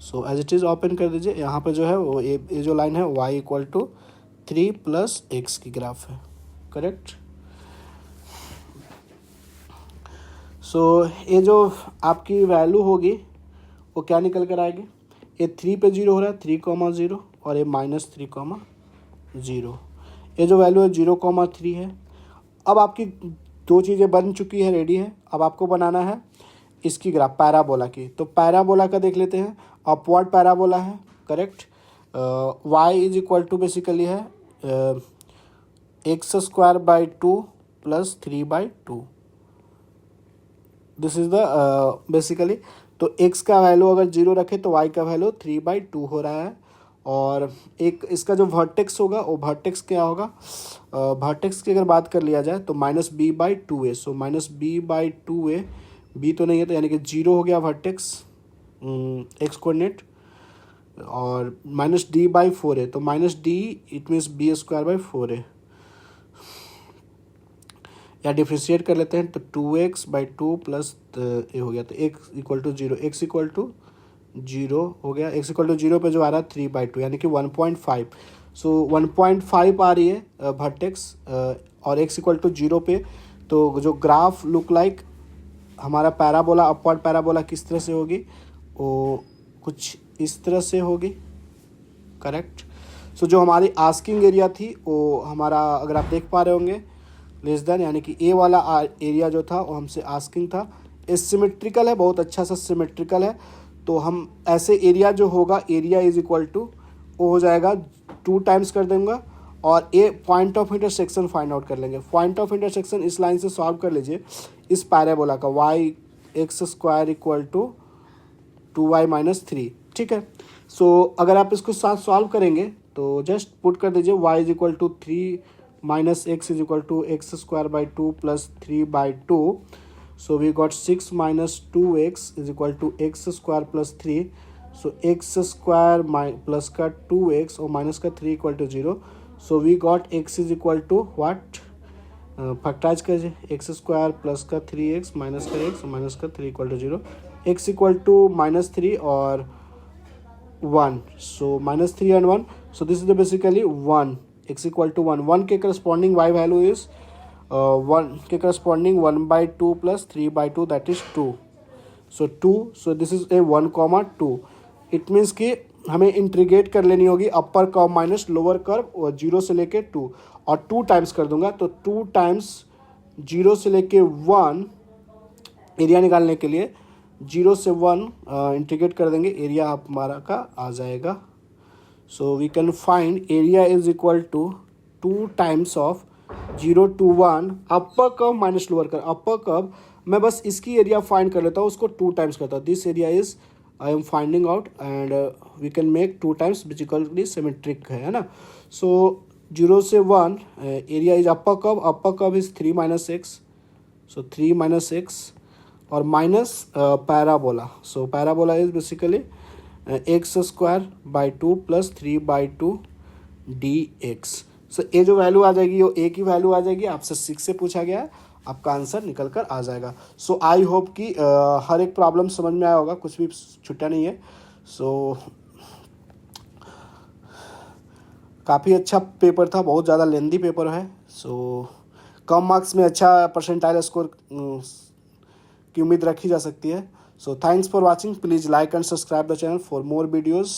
so as it is open कर दीजिए। यहाँ पे जो है वो ये जो लाइन है y equal to 3 plus X की ग्राफ है, करेक्ट। सो ये जो आपकी वैल्यू होगी वो क्या निकल कर आएगी, ये 3 पे 0 हो रहा है, 3,0 और ये माइनस 3,0। ये जो वैल्यू है 0,3 है। अब आपकी दो चीज़ें बन चुकी है, रेडी है। अब आपको बनाना है इसकी ग्राफ पैराबोला की। तो पैराबोला का देख लेते हैं, अपवर्ड पैराबोला है, correct. y is equal to basically है x square by 2 plus 3/2। This is the basically, तो x का वैल्यू अगर 0 रखे तो y का वैल्यू 3/2 हो रहा है। और एक इसका जो वर्टेक्स होगा वो वर्टेक्स क्या होगा, वर्टेक्स की अगर बात कर लिया जाए तो -b/2a। सो -b/2a, b तो नहीं है तो यानी कि 0 हो गया वर्टेक्स एक्स कोऑर्डिनेट, और -d/4 है तो -d इट मीन्स b²/4 या डिफ्रेंशिएट कर लेते हैं तो 2x/2 प्लस ये हो गया तो x equal to 0, x equal to 0 हो गया। x इक्वल टू 0 पे जो आ रहा है 3/2 यानी कि 1.5। सो 1.5 आ रही है वर्टेक्स और x इक्वल टू 0 पे। तो जो ग्राफ लुक लाइक हमारा पैराबोला, अपवर्ड पैराबोला किस तरह से होगी, वो कुछ इस तरह से होगी, करेक्ट। सो जो हमारी आस्किंग एरिया थी वो हमारा, अगर आप देख पा रहे होंगे, लेस देन, यानी कि ए वाला एरिया जो था वो हमसे आस्किंग था। ये सिमेट्रिकल है, बहुत अच्छा सा सिमेट्रिकल है। तो हम ऐसे एरिया जो होगा, एरिया इज इक्वल टू वो हो जाएगा 2 टाइम्स कर दूंगा और a point of intersection find out कर लेंगे। पॉइंट ऑफ इंटरसेक्शन इस लाइन से सॉल्व कर लीजिए इस पैराबोला का, y x square equal to 2y minus 3, ठीक है। सो अगर आप इसको साथ सॉल्व करेंगे तो जस्ट पुट कर दीजिए y is equal to 3 minus X is equal to x² plus 3/2। So we got 6 minus 2x is equal to x² plus 3। सो x² प्लस का 2x और माइनस का 3 equal to 0। So we got x is equal to what, factorise कीजिए, x² plus का 3x minus का x minus का 3 equal to 0, x equal to -3 और 1। So -3 and 1, so this is the basically 1, x equal to 1। 1 के corresponding y value is 1 के corresponding 1/2 plus 3/2 that is 2। So 2, so this is a 1,2। It means कि हमें integrate कर लेनी होगी upper curve minus lower curve और 0 से लेके 2 और 2 टाइम्स कर दूंगा तो 2 टाइम्स 0 से लेके 1 एरिया निकालने के लिए 0 से 1 इंटीग्रेट कर देंगे, एरिया आप हमारा का आ जाएगा। So we can find area is equal to 2 times of 0 to 1 upper curve minus lower curve. Upper curve मैं बस इसकी एरिया फाइंड कर लेता हूँ, उसको 2 टाइम्स करता हूँ। This area is I am finding out and we can make 2 times basically symmetric है ना। सो 0 से 1 area is upper curve is 3 - x, सो 3 - x और minus parabola. So parabola is basically x² by 2 + 3/2 dx। So ये जो value आ जाएगी वो ए की वैल्यू आ जाएगी, आपसे 6 से पूछा गया है, आपका आंसर निकल कर आ जाएगा। सो आई होप कि हर एक प्रॉब्लम समझ में आया होगा, कुछ भी छूटा नहीं है। सो काफ़ी अच्छा पेपर था, बहुत ज़्यादा लेंदी पेपर है। सो कम मार्क्स में अच्छा परसेंटाइल स्कोर की उम्मीद रखी जा सकती है। So thanks for watching, please like and subscribe the channel for more videos.